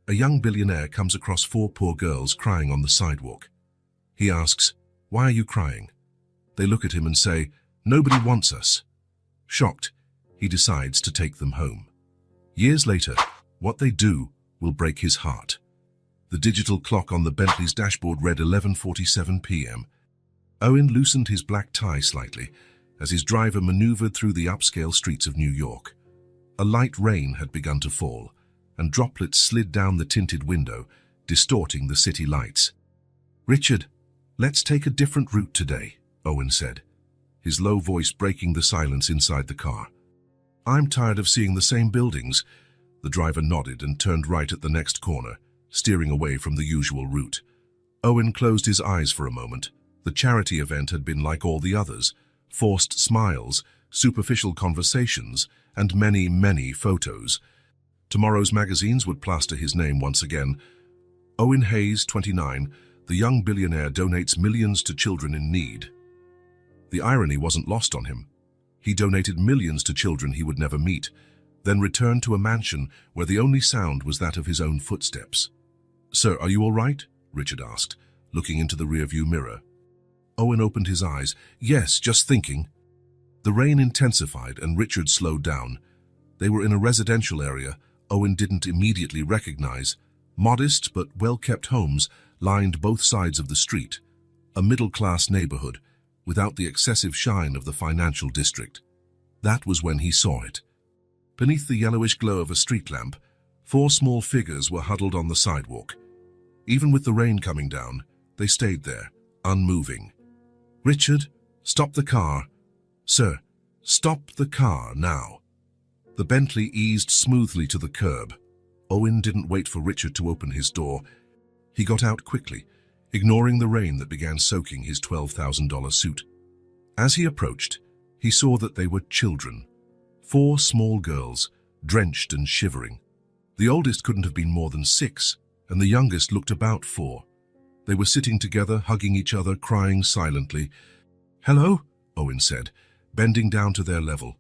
A young billionaire comes across four poor girls crying on the sidewalk. He asks, "Why are you crying?" They look at him and say, "Nobody wants us." Shocked, he decides to take them home. Years later, what they do will break his heart. The digital clock on the Bentley's dashboard read 11:47 p.m. Owen loosened his black tie slightly as his driver maneuvered through the upscale streets of New York. A light rain had begun to fall, and droplets slid down the tinted window, distorting the city lights. "Richard, let's take a different route today," Owen said, his low voice breaking the silence inside the car. "I'm tired of seeing the same buildings." The driver nodded and turned right at the next corner, steering away from the usual route. Owen closed his eyes for a moment. The charity event had been like all the others: forced smiles, superficial conversations, and many, many photos. Tomorrow's magazines would plaster his name once again. Owen Hayes, 29, the young billionaire, donates millions to children in need. The irony wasn't lost on him. He donated millions to children he would never meet, then returned to a mansion where the only sound was that of his own footsteps. "Sir, are you all right?" Richard asked, looking into the rearview mirror. Owen opened his eyes. "Yes, just thinking." The rain intensified and Richard slowed down. They were in a residential area Owen didn't immediately recognize. Modest but well-kept homes lined both sides of the street. A middle-class neighborhood, without the excessive shine of the financial district. That was when he saw it. Beneath the yellowish glow of a street lamp, four small figures were huddled on the sidewalk. Even with the rain coming down, they stayed there, unmoving. "Richard, stop the car." "Sir, stop the car now." The Bentley eased smoothly to the curb. Owen didn't wait for Richard to open his door. He got out quickly, ignoring the rain that began soaking his $12,000 suit. As he approached, he saw that they were children. Four small girls, drenched and shivering. The oldest couldn't have been more than 6, and the youngest looked about 4. They were sitting together, hugging each other, crying silently. "Hello?" Owen said, bending down to their level.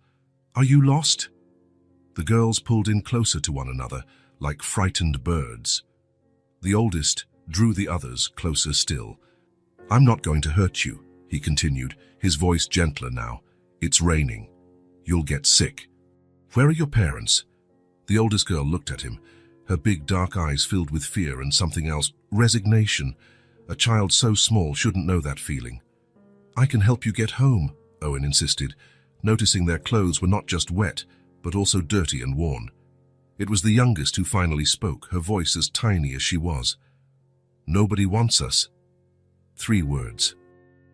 "Are you lost?" The girls pulled in closer to one another, like frightened birds. The oldest drew the others closer still. "I'm not going to hurt you," he continued, his voice gentler now. "It's raining. You'll get sick." "Where are your parents?" The oldest girl looked at him, her big dark eyes filled with fear and something else, resignation. A child so small shouldn't know that feeling. "I can help you get home," Owen insisted, noticing their clothes were not just wet, but also dirty and worn. It was the youngest who finally spoke, her voice as tiny as she was. "Nobody wants us." 3 words.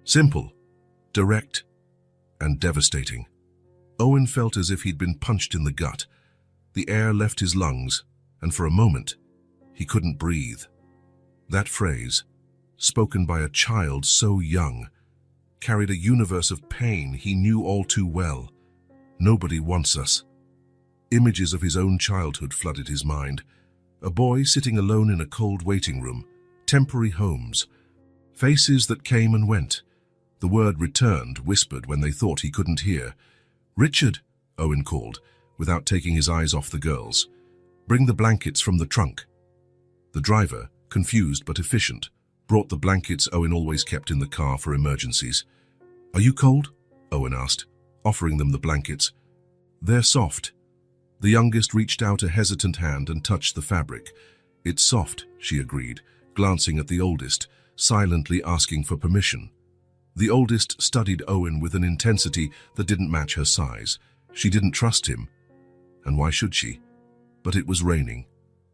Simple, direct, and devastating. Owen felt as if he'd been punched in the gut. The air left his lungs, and for a moment, he couldn't breathe. That phrase, spoken by a child so young, carried a universe of pain he knew all too well. Nobody wants us. Images of his own childhood flooded his mind. A boy sitting alone in a cold waiting room, temporary homes, faces that came and went. The word returned, whispered when they thought he couldn't hear. "Richard," Owen called, without taking his eyes off the girls. "Bring the blankets from the trunk." The driver, confused but efficient, brought the blankets Owen always kept in the car for emergencies. "Are you cold?" Owen asked, offering them the blankets. "They're soft." The youngest reached out a hesitant hand and touched the fabric. "It's soft," she agreed, glancing at the oldest, silently asking for permission. The oldest studied Owen with an intensity that didn't match her size. She didn't trust him. And why should she? But it was raining.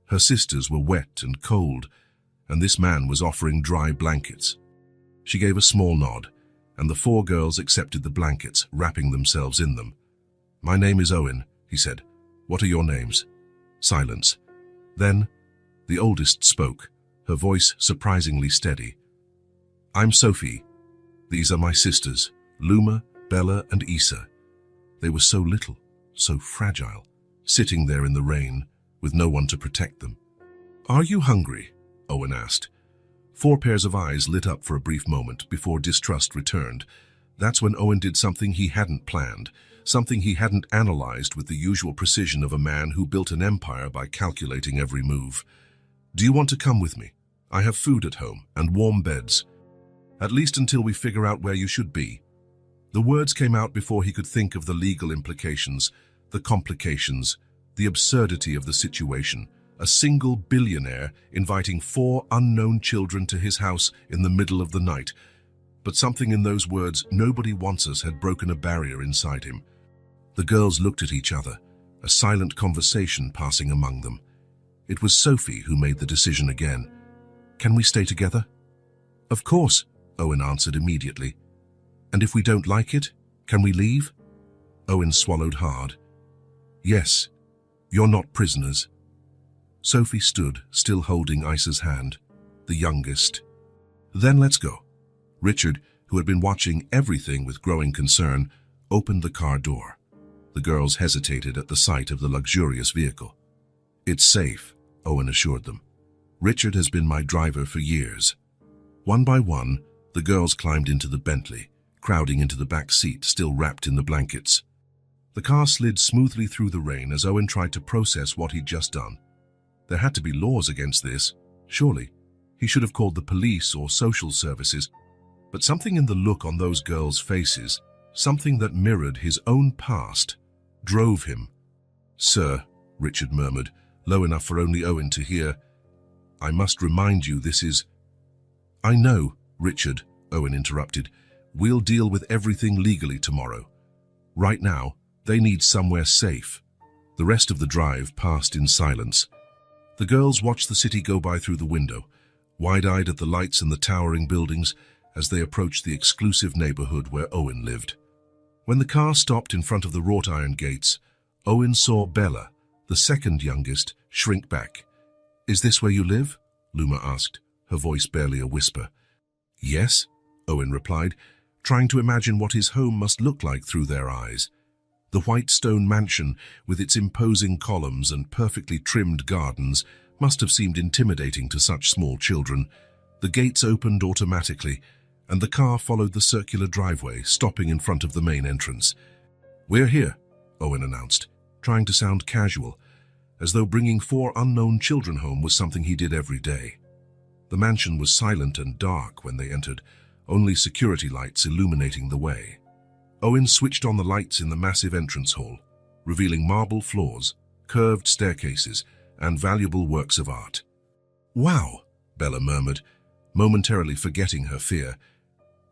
Her sisters were wet and cold, and this man was offering dry blankets. She gave a small nod, and the 4 girls accepted the blankets, wrapping themselves in them. "My name is Owen," he said. "What are your names?" Silence. Then, the oldest spoke, her voice surprisingly steady. "I'm Sophie. These are my sisters, Luma, Bella, and Issa." They were so little, so fragile, sitting there in the rain, with no one to protect them. "Are you hungry?" Owen asked. 4 pairs of eyes lit up for a brief moment before distrust returned. That's when Owen did something he hadn't planned, something he hadn't analyzed with the usual precision of a man who built an empire by calculating every move. Do you want to come with me? I have food at home and warm beds. At least until we figure out where you should be. The words came out before he could think of the legal implications, the complications, the absurdity of the situation. A single billionaire inviting 4 unknown children to his house in the middle of the night. But something in those words, "nobody wants us," had broken a barrier inside him. The girls looked at each other, a silent conversation passing among them. It was Sophie who made the decision again. "Can we stay together?" "Of course," Owen answered immediately. "And if we don't like it, can we leave?" Owen swallowed hard. "Yes, you're not prisoners." Sophie stood, still holding Isa's hand, the youngest. "Then let's go." Richard, who had been watching everything with growing concern, opened the car door. The girls hesitated at the sight of the luxurious vehicle. "It's safe," Owen assured them. "Richard has been my driver for years." One by one, the girls climbed into the Bentley, crowding into the back seat, still wrapped in the blankets. The car slid smoothly through the rain as Owen tried to process what he'd just done. There had to be laws against this, surely. He should have called the police or social services. But something in the look on those girls' faces, something that mirrored his own past, drove him. "Sir," Richard murmured, low enough for only Owen to hear, "I must remind you this is—" "I know, Richard," Owen interrupted. "We'll deal with everything legally tomorrow. Right now, they need somewhere safe." The rest of the drive passed in silence. The girls watched the city go by through the window, wide-eyed at the lights and the towering buildings as they approached the exclusive neighborhood where Owen lived. When the car stopped in front of the wrought iron gates, Owen saw Bella, the second youngest, shrink back. "Is this where you live?" Luma asked, her voice barely a whisper. "Yes," Owen replied, trying to imagine what his home must look like through their eyes. The white stone mansion, with its imposing columns and perfectly trimmed gardens, must have seemed intimidating to such small children. The gates opened automatically, and the car followed the circular driveway, stopping in front of the main entrance. "We're here," Owen announced, trying to sound casual, as though bringing 4 unknown children home was something he did every day. The mansion was silent and dark when they entered, only security lights illuminating the way. Owen switched on the lights in the massive entrance hall, revealing marble floors, curved staircases, and valuable works of art. "Wow," Bella murmured, momentarily forgetting her fear.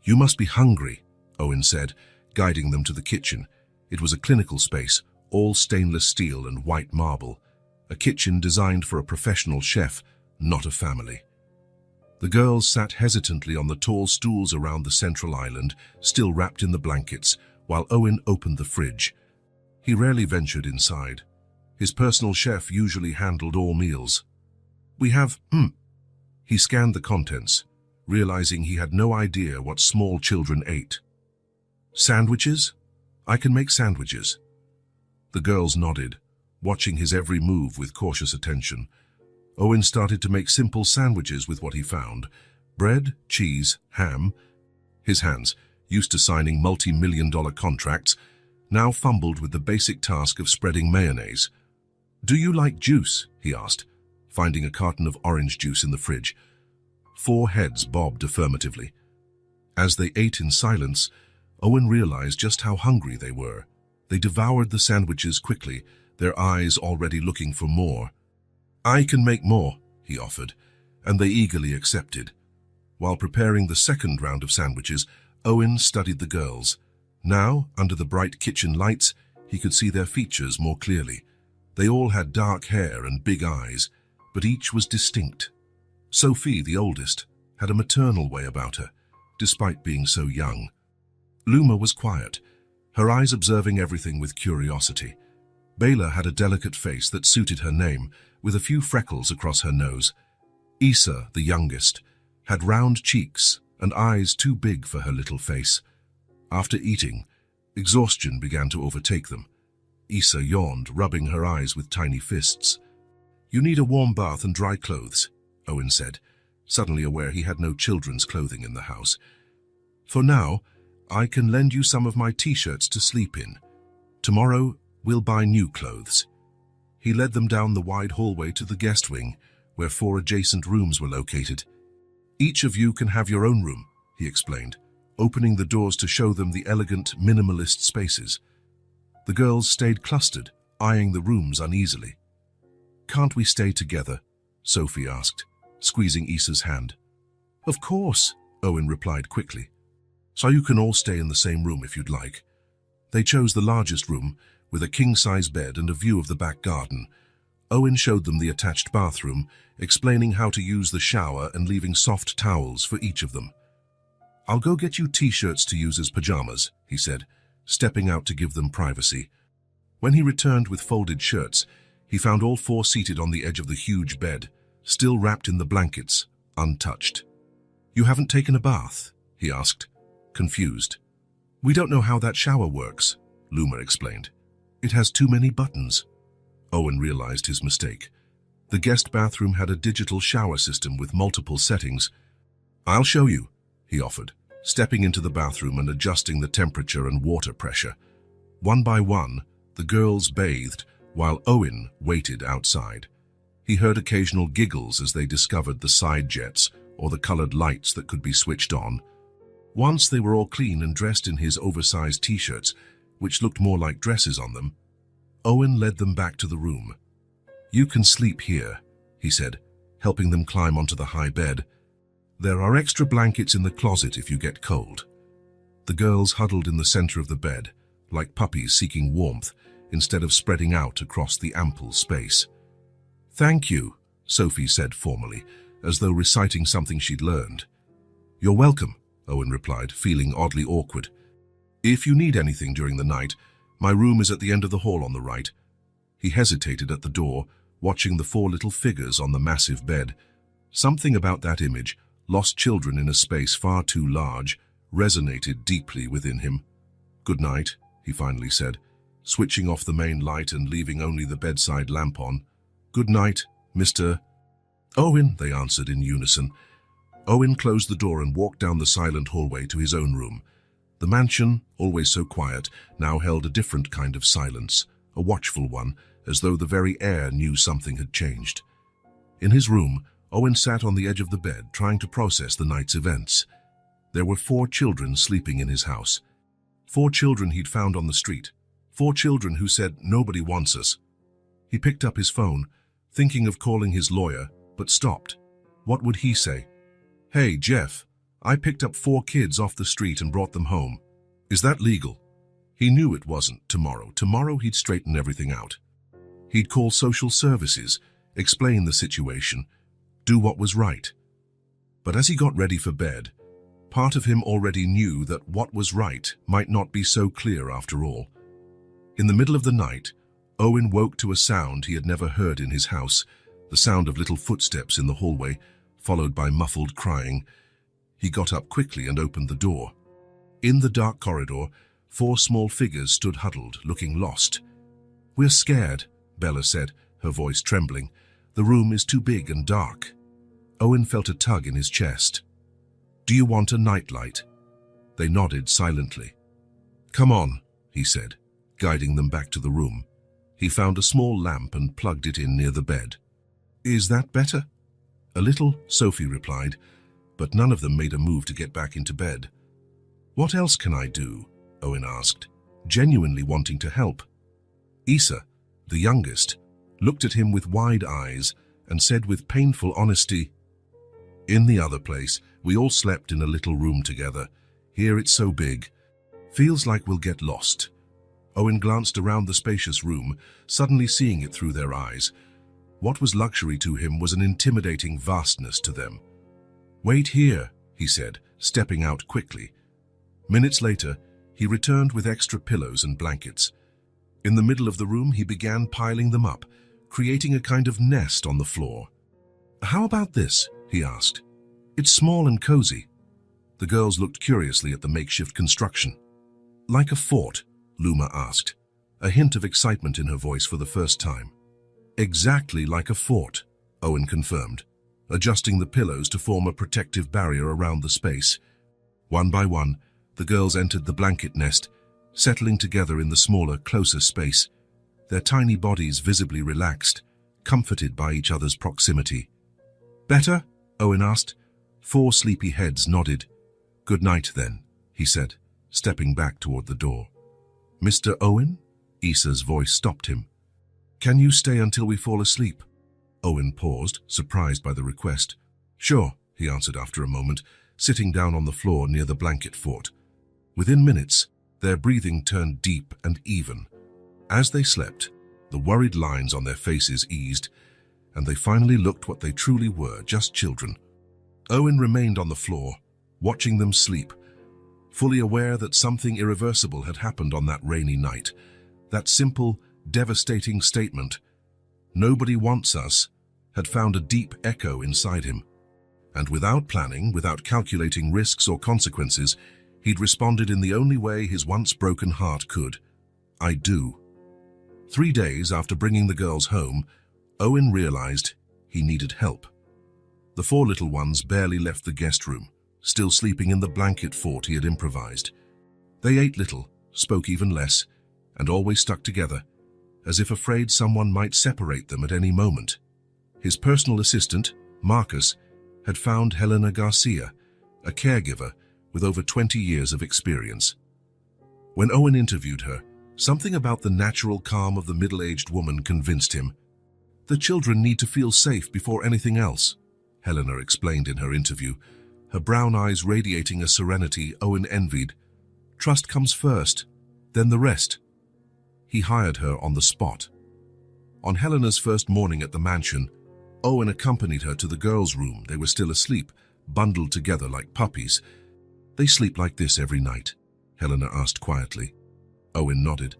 "You must be hungry," Owen said, guiding them to the kitchen. It was a clinical space, all stainless steel and white marble. A kitchen designed for a professional chef, not a family. The girls sat hesitantly on the tall stools around the central island, still wrapped in the blankets, while Owen opened the fridge. He rarely ventured inside. His personal chef usually handled all meals. "We have, He scanned the contents, realizing he had no idea what small children ate. "Sandwiches? I can make sandwiches." The girls nodded, watching his every move with cautious attention. Owen started to make simple sandwiches with what he found: bread, cheese, ham. His hands, used to signing multi-million-dollar contracts, now fumbled with the basic task of spreading mayonnaise. "Do you like juice?" he asked, finding a carton of orange juice in the fridge. 4 heads bobbed affirmatively. As they ate in silence, Owen realized just how hungry they were. They devoured the sandwiches quickly, their eyes already looking for more. "I can make more," he offered, and they eagerly accepted. While preparing the second round of sandwiches, Owen studied the girls. Now, under the bright kitchen lights, he could see their features more clearly. They all had dark hair and big eyes, but each was distinct. Sophie, the oldest, had a maternal way about her, despite being so young. Luma was quiet, her eyes observing everything with curiosity. Bela had a delicate face that suited her name, with a few freckles across her nose. Isa, the youngest, had round cheeks and eyes too big for her little face. After eating, exhaustion began to overtake them. Isa yawned, rubbing her eyes with tiny fists. "You need a warm bath and dry clothes," Owen said, suddenly aware he had no children's clothing in the house. "For now, I can lend you some of my t-shirts to sleep in. Tomorrow, we'll buy new clothes." He led them down the wide hallway to the guest wing, where 4 adjacent rooms were located. "Each of you can have your own room," he explained, opening the doors to show them the elegant, minimalist spaces. The girls stayed clustered, eyeing the rooms uneasily. "Can't we stay together?" Sophie asked, squeezing Issa's hand. "Of course," Owen replied quickly. "So you can all stay in the same room if you'd like." They chose the largest room, with a king-size bed and a view of the back garden. Owen showed them the attached bathroom, explaining how to use the shower and leaving soft towels for each of them. "I'll go get you t-shirts to use as pajamas," he said, stepping out to give them privacy. When he returned with folded shirts, he found all 4 seated on the edge of the huge bed, still wrapped in the blankets, untouched. "You haven't taken a bath?" he asked, confused. "We don't know how that shower works," Luma explained. "It has too many buttons." Owen realized his mistake. The guest bathroom had a digital shower system with multiple settings. "I'll show you," he offered, stepping into the bathroom and adjusting the temperature and water pressure. One by one, the girls bathed, while Owen waited outside. He heard occasional giggles as they discovered the side jets or the colored lights that could be switched on. Once they were all clean and dressed in his oversized t-shirts, which looked more like dresses on them, Owen led them back to the room. "You can sleep here," he said, helping them climb onto the high bed. "There are extra blankets in the closet if you get cold." The girls huddled in the center of the bed, like puppies seeking warmth, instead of spreading out across the ample space. "Thank you," Sophie said formally, as though reciting something she'd learned. "You're welcome," Owen replied, feeling oddly awkward. "If you need anything during the night, my room is at the end of the hall on the right." He hesitated at the door, watching the 4 little figures on the massive bed. Something about that image, lost children in a space far too large, resonated deeply within him. "Good night," he finally said, switching off the main light and leaving only the bedside lamp on. "Good night, Mr. Owen," they answered in unison. Owen closed the door and walked down the silent hallway to his own room. The mansion, always so quiet, now held a different kind of silence, a watchful one, as though the very air knew something had changed. In his room, Owen sat on the edge of the bed, trying to process the night's events. There were 4 children sleeping in his house. 4 children he'd found on the street. 4 children who said, "Nobody wants us." He picked up his phone, thinking of calling his lawyer, but stopped. What would he say? "Hey, Jeff, I picked up 4 kids off the street and brought them home. Is that legal?" He knew it wasn't. Tomorrow he'd straighten everything out. He'd call social services, explain the situation, do what was right. But as he got ready for bed, part of him already knew that what was right might not be so clear after all. In the middle of the night, Owen woke to a sound he had never heard in his house, the sound of little footsteps in the hallway, followed by muffled crying. He got up quickly and opened the door. In the dark corridor, 4 small figures stood huddled, looking lost. "We're scared," Bella said, her voice trembling. "The room is too big and dark." Owen felt a tug in his chest. "Do you want a nightlight?" They nodded silently. "Come on," he said, guiding them back to the room. He found a small lamp and plugged it in near the bed. "Is that better?" "A little," Sophie replied, but none of them made a move to get back into bed. "What else can I do?" Owen asked, genuinely wanting to help. Issa, the youngest, looked at him with wide eyes and said with painful honesty, "In the other place, we all slept in a little room together. Here it's so big. Feels like we'll get lost." Owen glanced around the spacious room, suddenly seeing it through their eyes. What was luxury to him was an intimidating vastness to them. "Wait here," he said, stepping out quickly. Minutes later, he returned with extra pillows and blankets. In the middle of the room, he began piling them up, creating a kind of nest on the floor. "How about this?" he asked. "It's small and cozy." The girls looked curiously at the makeshift construction. "Like a fort?" Luma asked, a hint of excitement in her voice for the first time. "Exactly like a fort," Owen confirmed, adjusting the pillows to form a protective barrier around the space. One by one, the girls entered the blanket nest, settling together in the smaller, closer space, their tiny bodies visibly relaxed, comforted by each other's proximity. Better? Owen asked. 4 sleepy heads nodded. Good night, then, he said, stepping back toward the door. Mr. Owen? Issa's voice stopped him. Can you stay until we fall asleep? Owen paused, surprised by the request. Sure, he answered after a moment, sitting down on the floor near the blanket fort. Within minutes, their breathing turned deep and even. As they slept, the worried lines on their faces eased, and they finally looked what they truly were, just children. Owen remained on the floor, watching them sleep, fully aware that something irreversible had happened on that rainy night. That simple, devastating statement, "Nobody wants us," had found a deep echo inside him. And without planning, without calculating risks or consequences, he'd responded in the only way his once broken heart could. I do. 3 days after bringing the girls home, Owen realized he needed help. The 4 little ones barely left the guest room, still sleeping in the blanket fort he had improvised. They ate little, spoke even less, and always stuck together, as if afraid someone might separate them at any moment. His personal assistant, Marcus, had found Helena Garcia, a caregiver with over 20 years of experience. When Owen interviewed her, something about the natural calm of the middle-aged woman convinced him. The children need to feel safe before anything else, Helena explained in her interview, her brown eyes radiating a serenity Owen envied. Trust comes first, then the rest. He hired her on the spot. On Helena's first morning at the mansion, Owen accompanied her to the girls' room. They were still asleep, bundled together like puppies. They sleep like this every night, Helena asked quietly. Owen nodded.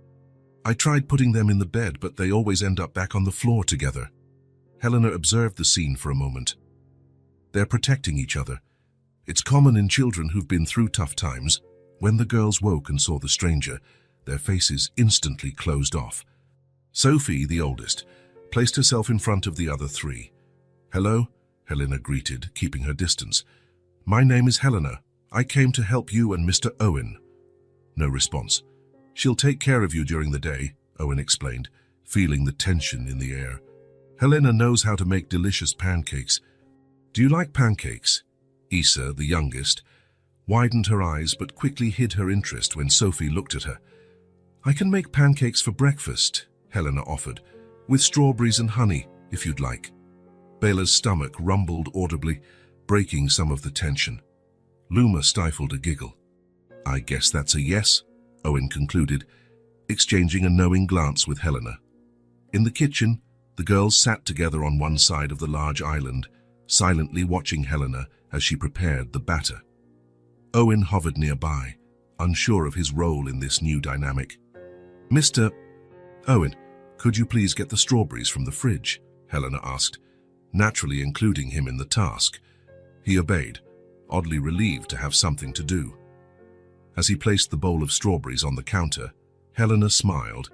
I tried putting them in the bed, but they always end up back on the floor together. Helena observed the scene for a moment. They're protecting each other. It's common in children who've been through tough times. When the girls woke and saw the stranger, their faces instantly closed off. Sophie, the oldest, placed herself in front of the other 3. Hello, Helena greeted, keeping her distance. My name is Helena. I came to help you and Mr. Owen. No response. She'll take care of you during the day, Owen explained, feeling the tension in the air. Helena knows how to make delicious pancakes. Do you like pancakes? Issa, the youngest, widened her eyes but quickly hid her interest when Sophie looked at her. I can make pancakes for breakfast, Helena offered, with strawberries and honey, if you'd like. Bela's stomach rumbled audibly, breaking some of the tension. Luma stifled a giggle. I guess that's a yes, Owen concluded, exchanging a knowing glance with Helena. In the kitchen, the girls sat together on one side of the large island, silently watching Helena as she prepared the batter. Owen hovered nearby, unsure of his role in this new dynamic. Mr. Owen, could you please get the strawberries from the fridge? Helena asked, naturally including him in the task. He obeyed, oddly relieved to have something to do. As he placed the bowl of strawberries on the counter, Helena smiled.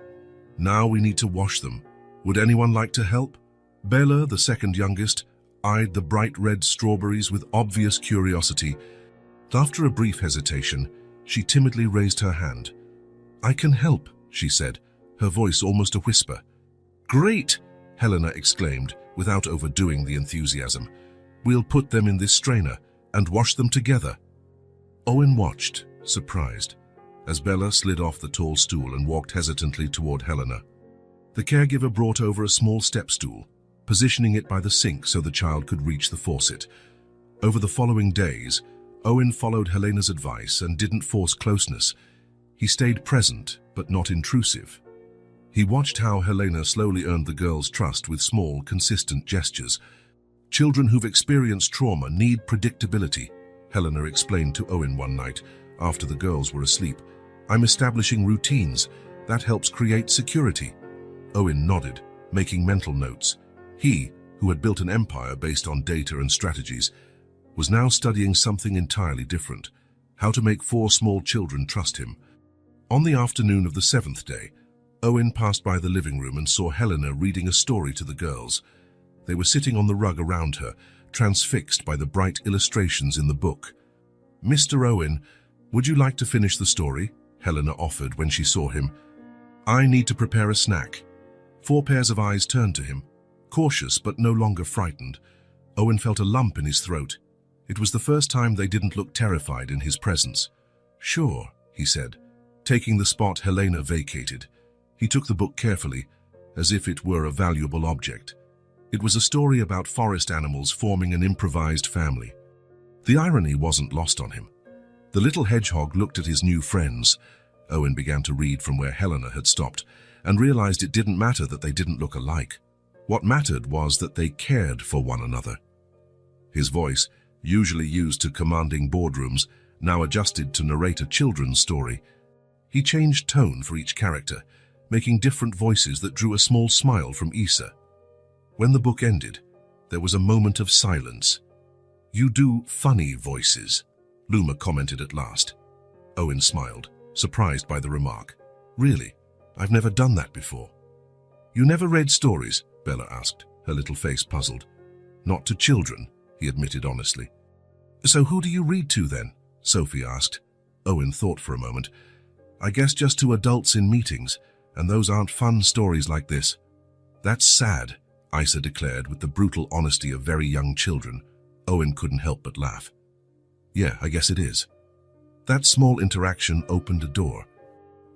Now we need to wash them. Would anyone like to help? Bella, the second youngest, eyed the bright red strawberries with obvious curiosity. After a brief hesitation, she timidly raised her hand. I can help, she said, her voice almost a whisper. Great, Helena exclaimed, without overdoing the enthusiasm. We'll put them in this strainer and wash them together. Owen watched, surprised, as Bella slid off the tall stool and walked hesitantly toward Helena. The caregiver brought over a small step stool, positioning it by the sink so the child could reach the faucet. Over the following days, Owen followed Helena's advice and didn't force closeness. He stayed present, but not intrusive. He watched how Helena slowly earned the girls' trust with small, consistent gestures. Children who've experienced trauma need predictability, Helena explained to Owen one night after the girls were asleep. I'm establishing routines. That helps create security. Owen nodded, making mental notes. He, who had built an empire based on data and strategies, was now studying something entirely different, how to make 4 small children trust him. On the afternoon of the 7th day, Owen passed by the living room and saw Helena reading a story to the girls. They were sitting on the rug around her, transfixed by the bright illustrations in the book. Mr. Owen, would you like to finish the story? Helena offered when she saw him. I need to prepare a snack. 4 pairs of eyes turned to him, cautious but no longer frightened. Owen felt a lump in his throat. It was the first time they didn't look terrified in his presence. "Sure," he said, taking the spot Helena vacated. He took the book carefully, as if it were a valuable object. It was a story about forest animals forming an improvised family. The irony wasn't lost on him. The little hedgehog looked at his new friends. Owen began to read from where Helena had stopped, and realized it didn't matter that they didn't look alike. What mattered was that they cared for one another. His voice, usually used to commanding boardrooms, now adjusted to narrate a children's story. He changed tone for each character, making different voices that drew a small smile from Issa. When the book ended, there was a moment of silence. "You do funny voices," Luma commented at last. Owen smiled, surprised by the remark. "Really? I've never done that before." "You never read stories?" Bella asked, her little face puzzled. "Not to children," he admitted honestly. "So who do you read to then?" Sophie asked. Owen thought for a moment. "I guess just to adults in meetings, and those aren't fun stories like this." "That's sad," Issa declared with the brutal honesty of very young children. Owen couldn't help but laugh. "Yeah, I guess it is." That small interaction opened a door.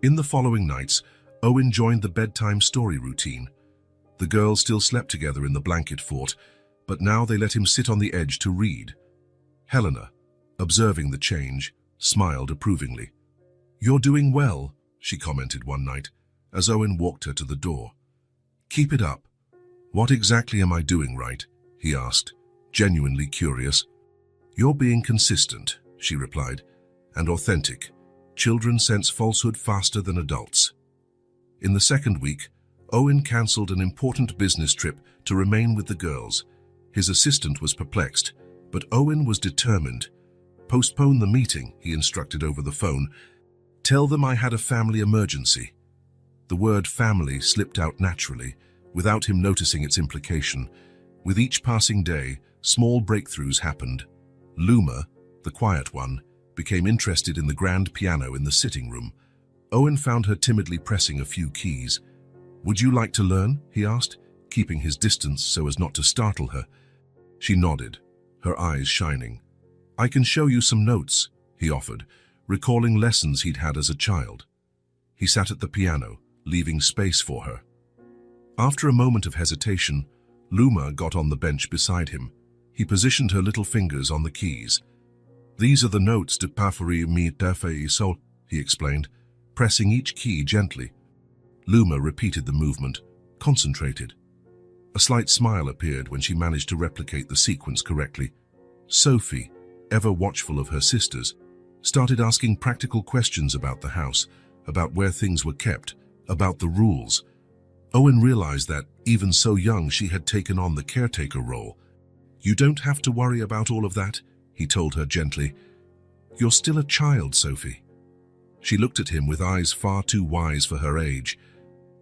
In the following nights, Owen joined the bedtime story routine. The girls still slept together in the blanket fort, but now they let him sit on the edge to read. Helena, observing the change, smiled approvingly. "You're doing well," she commented one night, as Owen walked her to the door. "Keep it up." "What exactly am I doing right?" he asked, genuinely curious. "You're being consistent," she replied, "and authentic. Children sense falsehood faster than adults." In the second week, Owen cancelled an important business trip to remain with the girls. His assistant was perplexed, but Owen was determined. "Postpone the meeting," he instructed over the phone. "Tell them I had a family emergency." The word family slipped out naturally, without him noticing its implication. With each passing day, small breakthroughs happened. Luma, the quiet one, became interested in the grand piano in the sitting room. Owen found her timidly pressing a few keys. "Would you like to learn?" he asked, keeping his distance so as not to startle her. She nodded, her eyes shining. "I can show you some notes," he offered, recalling lessons he'd had as a child. He sat at the piano, leaving space for her. After a moment of hesitation, Luma got on the bench beside him. He positioned her little fingers on the keys. "These are the notes de Pafari mi tefe sol," he explained, pressing each key gently. Luma repeated the movement, concentrated. A slight smile appeared when she managed to replicate the sequence correctly. Sophie, ever watchful of her sisters, started asking practical questions about the house, about where things were kept, about the rules. Owen realized that, even so young, she had taken on the caretaker role. "You don't have to worry about all of that," he told her gently. "You're still a child, Sophie." She looked at him with eyes far too wise for her age.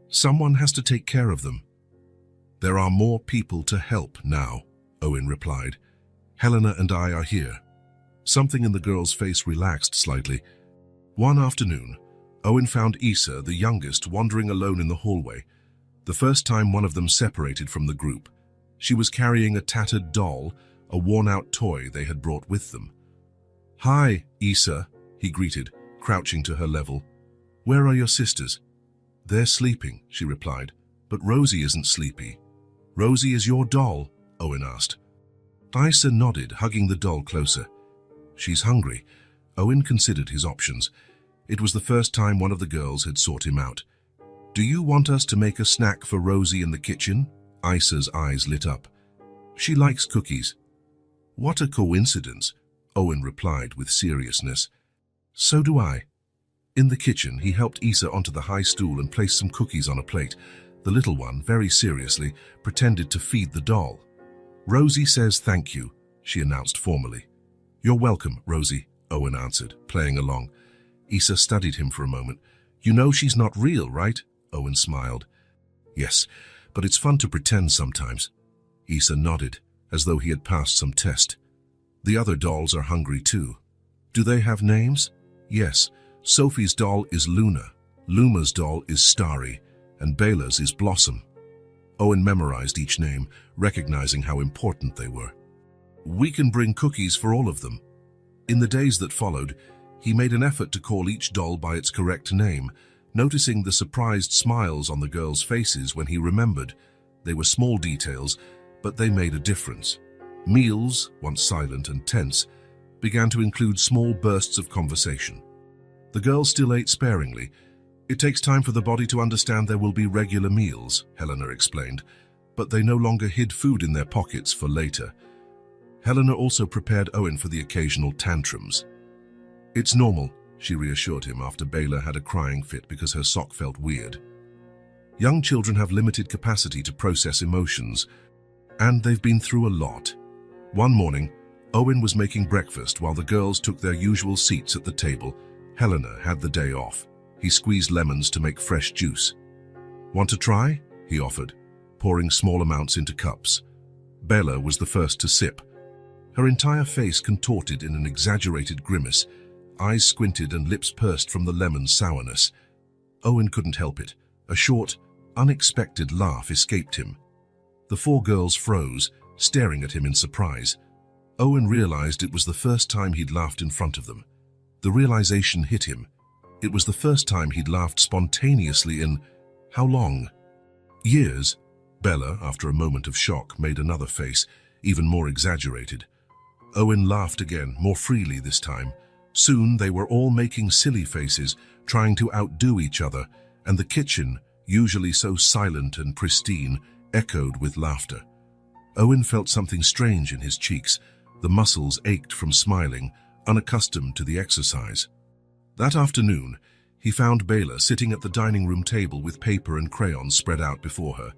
"Someone has to take care of them." "There are more people to help now," Owen replied. "Helena and I are here." Something in the girl's face relaxed slightly. One afternoon, Owen found Issa, the youngest, wandering alone in the hallway. The first time one of them separated from the group. She was carrying a tattered doll, a worn-out toy they had brought with them. "Hi, Issa," he greeted, crouching to her level. "Where are your sisters?" "They're sleeping," she replied. "But Rosie isn't sleepy." "Rosie is your doll?" Owen asked. Issa nodded, hugging the doll closer. "She's hungry." Owen considered his options. It was the first time one of the girls had sought him out. "Do you want us to make a snack for Rosie in the kitchen?" Issa's eyes lit up. "She likes cookies." "What a coincidence," Owen replied with seriousness. "So do I." In the kitchen, he helped Issa onto the high stool and placed some cookies on a plate. The little one, very seriously, pretended to feed the doll. "Rosie says thank you," she announced formally. "You're welcome, Rosie," Owen answered, playing along. Issa studied him for a moment. "You know she's not real, right?" Owen smiled. "Yes, but it's fun to pretend sometimes." Issa nodded, as though he had passed some test. "The other dolls are hungry too." "Do they have names?" "Yes. Sophie's doll is Luna, Luma's doll is Starry, and Bela's is Blossom." Owen memorized each name, recognizing how important they were. We can bring cookies for all of them. In the days that followed, he made an effort to call each doll by its correct name, noticing the surprised smiles on the girls' faces when he remembered. They were small details, but they made a difference. Meals, once silent and tense, began to include small bursts of conversation. The girls still ate sparingly. It takes time for the body to understand there will be regular meals, Helena explained, but they no longer hid food in their pockets for later. Helena also prepared Owen for the occasional tantrums. It's normal, she reassured him after Bela had a crying fit because her sock felt weird. Young children have limited capacity to process emotions, and they've been through a lot. One morning, Owen was making breakfast while the girls took their usual seats at the table. Helena had the day off. He squeezed lemons to make fresh juice. Want to try? He offered, pouring small amounts into cups. Bella was the first to sip. Her entire face contorted in an exaggerated grimace, eyes squinted and lips pursed from the lemon sourness. Owen couldn't help it. A short, unexpected laugh escaped him. The four girls froze, staring at him in surprise. Owen realized it was the first time he'd laughed in front of them. The realization hit him. It was the first time he'd laughed spontaneously in how long? Years. Bella, after a moment of shock, made another face, even more exaggerated. Owen laughed again, more freely this time. Soon they were all making silly faces, trying to outdo each other, and the kitchen, usually so silent and pristine, echoed with laughter. Owen felt something strange in his cheeks. The muscles ached from smiling, unaccustomed to the exercise. That afternoon, he found Bela sitting at the dining room table with paper and crayons spread out before her.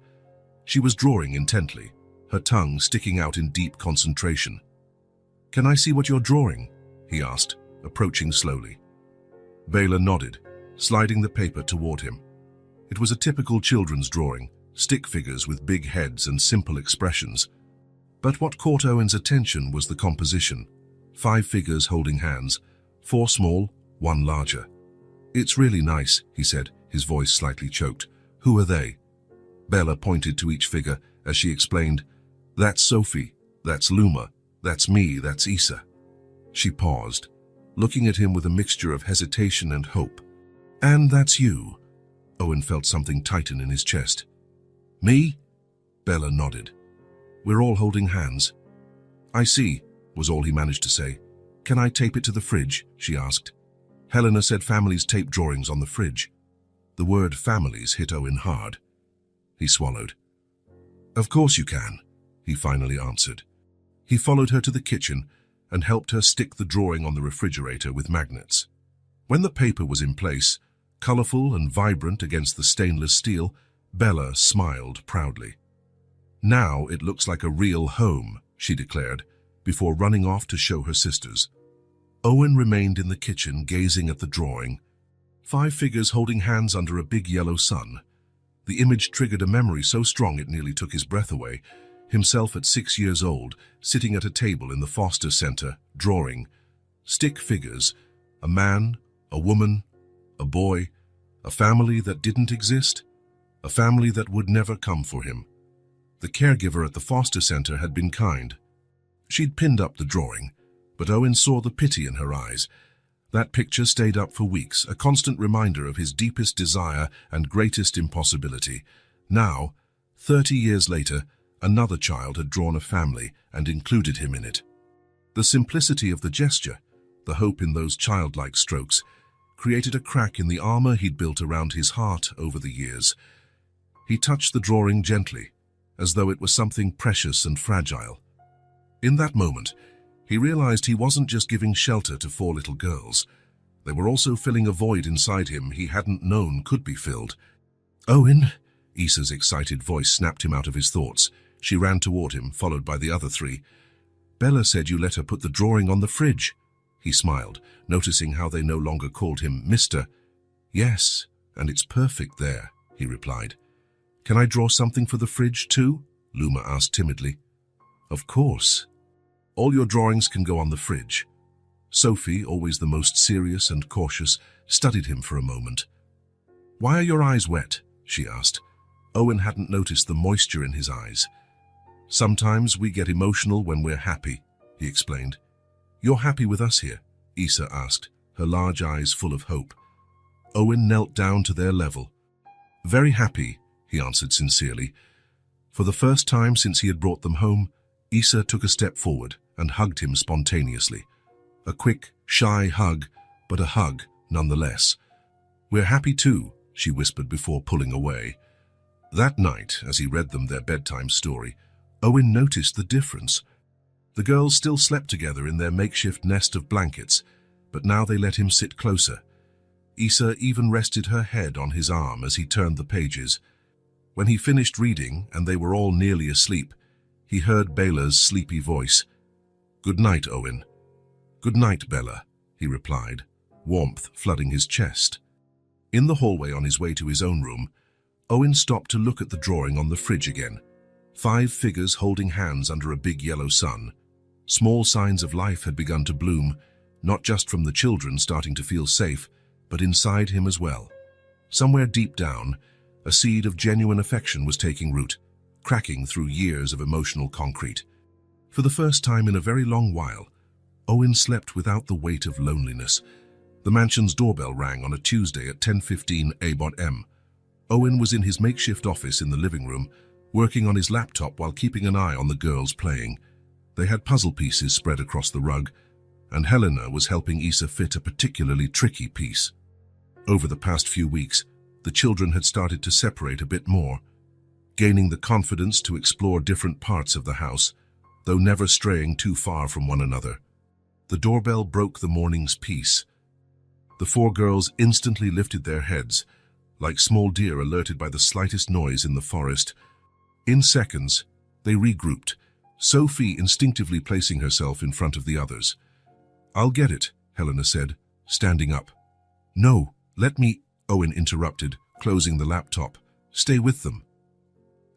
She was drawing intently, her tongue sticking out in deep concentration. "Can I see what you're drawing?" he asked, approaching slowly. Bela nodded, sliding the paper toward him. It was a typical children's drawing, stick figures with big heads and simple expressions. But what caught Owen's attention was the composition. 5 figures holding hands, 4 small, 1 larger. "It's really nice," he said, his voice slightly choked. "Who are they?" Bella pointed to each figure as she explained, "That's Sophie, that's Luma, that's me, that's Issa." She paused, looking at him with a mixture of hesitation and hope. "And that's you." Owen felt something tighten in his chest. "Me?" Bella nodded. "We're all holding hands." "I see," was all he managed to say. "Can I tape it to the fridge?" she asked. Helena said families tape drawings on the fridge. The word families hit Owen hard. He swallowed. "Of course you can," he finally answered. He followed her to the kitchen and helped her stick the drawing on the refrigerator with magnets. When the paper was in place, colorful and vibrant against the stainless steel, Bella smiled proudly. "Now it looks like a real home," she declared, before running off to show her sisters. Owen remained in the kitchen gazing at the drawing. 5 figures holding hands under a big yellow sun. The image triggered a memory so strong it nearly took his breath away. Himself at 6 years old, sitting at a table in the foster center, drawing. Stick figures, a man, a woman, a boy, a family that didn't exist, a family that would never come for him. The caregiver at the foster center had been kind. She'd pinned up the drawing, but Owen saw the pity in her eyes. That picture stayed up for weeks, a constant reminder of his deepest desire and greatest impossibility. Now, 30 years later, another child had drawn a family and included him in it. The simplicity of the gesture, the hope in those childlike strokes, created a crack in the armor he'd built around his heart over the years. He touched the drawing gently, as though it was something precious and fragile. In that moment, he realized he wasn't just giving shelter to 4 little girls. They were also filling a void inside him he hadn't known could be filled. "Owen!" Issa's excited voice snapped him out of his thoughts. She ran toward him, followed by the other 3. "Bella said you let her put the drawing on the fridge." He smiled, noticing how they no longer called him Mr. "Yes, and it's perfect there," he replied. "Can I draw something for the fridge too?" Luma asked timidly. "Of course. All your drawings can go on the fridge." Sophie, always the most serious and cautious, studied him for a moment. "Why are your eyes wet?" she asked. Owen hadn't noticed the moisture in his eyes. "Sometimes we get emotional when we're happy," he explained. You're happy with us here? Issa asked, her large eyes full of hope. Owen knelt down to their level. Very happy, he answered sincerely. For the first time since he had brought them home, Issa took a step forward and hugged him spontaneously. A quick, shy hug, but a hug nonetheless. We're happy too, she whispered before pulling away. That night, as he read them their bedtime story, Owen noticed the difference. The girls still slept together in their makeshift nest of blankets, but now they let him sit closer. Issa even rested her head on his arm as he turned the pages. When he finished reading and they were all nearly asleep, he heard Bella's sleepy voice. Good night, Owen. Good night, Bella, he replied, warmth flooding his chest. In the hallway on his way to his own room, Owen stopped to look at the drawing on the fridge again. 5 figures holding hands under a big yellow sun. Small signs of life had begun to bloom, not just from the children starting to feel safe, but inside him as well. Somewhere deep down, a seed of genuine affection was taking root, cracking through years of emotional concrete. For the first time in a very long while, Owen slept without the weight of loneliness. The mansion's doorbell rang on a Tuesday at 10:15 a.m. Owen was in his makeshift office in the living room, working on his laptop while keeping an eye on the girls playing. They had puzzle pieces spread across the rug, and Helena was helping Issa fit a particularly tricky piece. Over the past few weeks, the children had started to separate a bit more, gaining the confidence to explore different parts of the house, though never straying too far from one another. The doorbell broke the morning's peace. The 4 girls instantly lifted their heads, like small deer alerted by the slightest noise in the forest. In seconds, they regrouped, Sophie instinctively placing herself in front of the others. I'll get it, Helena said, standing up. No, let me, Owen interrupted, closing the laptop. Stay with them.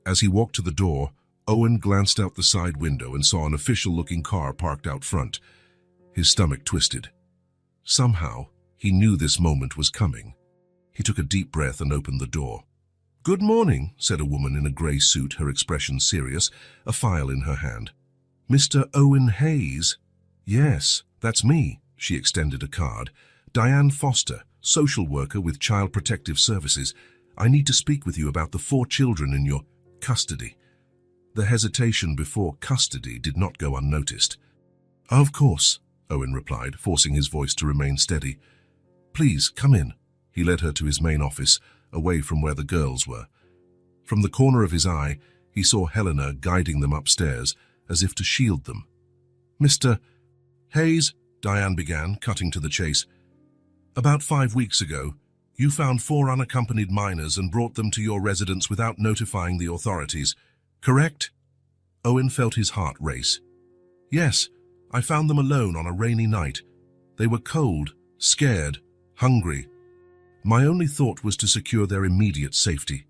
As he walked to the door, Owen glanced out the side window and saw an official-looking car parked out front. His stomach twisted. Somehow, he knew this moment was coming. He took a deep breath and opened the door. Good morning, said a woman in a grey suit, her expression serious, a file in her hand. Mr. Owen Hayes? Yes, that's me, she extended a card. Diane Foster, social worker with Child Protective Services. I need to speak with you about the 4 children in your custody. The hesitation before custody did not go unnoticed. Of course, Owen replied, forcing his voice to remain steady. Please, come in. He led her to his main office, away from where the girls were. From the corner of his eye, he saw Helena guiding them upstairs, as if to shield them. Mr. Hayes, Diane began, cutting to the chase. About 5 weeks ago, you found 4 unaccompanied minors and brought them to your residence without notifying the authorities, correct? Owen felt his heart race. Yes, I found them alone on a rainy night. They were cold, scared, hungry. My only thought was to secure their immediate safety.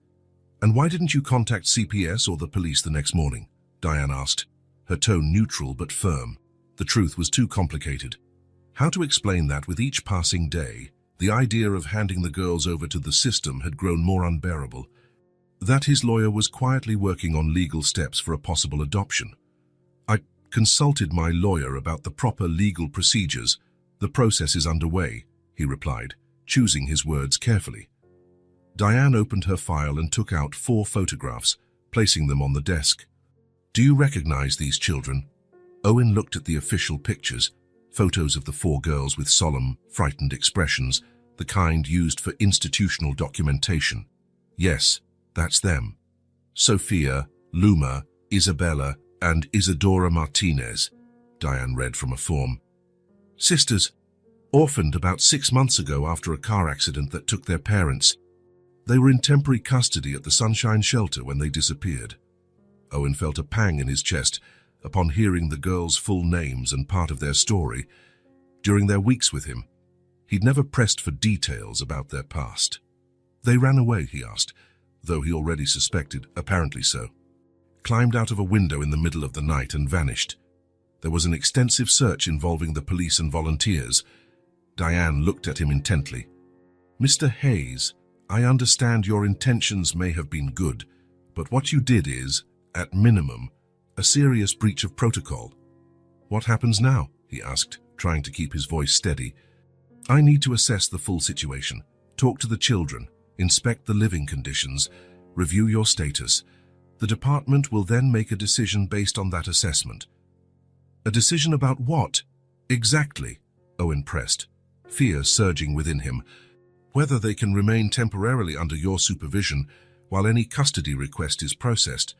And why didn't you contact CPS or the police the next morning? Diane asked, her tone neutral but firm. The truth was too complicated. How to explain that with each passing day, the idea of handing the girls over to the system had grown more unbearable. That his lawyer was quietly working on legal steps for a possible adoption. I consulted my lawyer about the proper legal procedures. The process is underway, he replied, choosing his words carefully. Diane opened her file and took out 4 photographs, placing them on the desk. Do you recognize these children? Owen looked at the official pictures, photos of the 4 girls with solemn, frightened expressions, the kind used for institutional documentation. Yes, that's them. Sophia, Luma, Isabella, and Isadora Martinez, Diane read from a form. Sisters, orphaned about 6 months ago after a car accident that took their parents. They were in temporary custody at the Sunshine Shelter when they disappeared. Owen felt a pang in his chest upon hearing the girls' full names and part of their story. During their weeks with him, he'd never pressed for details about their past. They ran away, he asked, though he already suspected, apparently so. Climbed out of a window in the middle of the night and vanished. There was an extensive search involving the police and volunteers. Diane looked at him intently. Mr. Hayes, I understand your intentions may have been good, but what you did is, at minimum, a serious breach of protocol. What happens now? He asked, trying to keep his voice steady. I need to assess the full situation, talk to the children, inspect the living conditions, review your status. The department will then make a decision based on that assessment. A decision about what? Exactly, Owen pressed, fear surging within him. Whether they can remain temporarily under your supervision while any custody request is processed,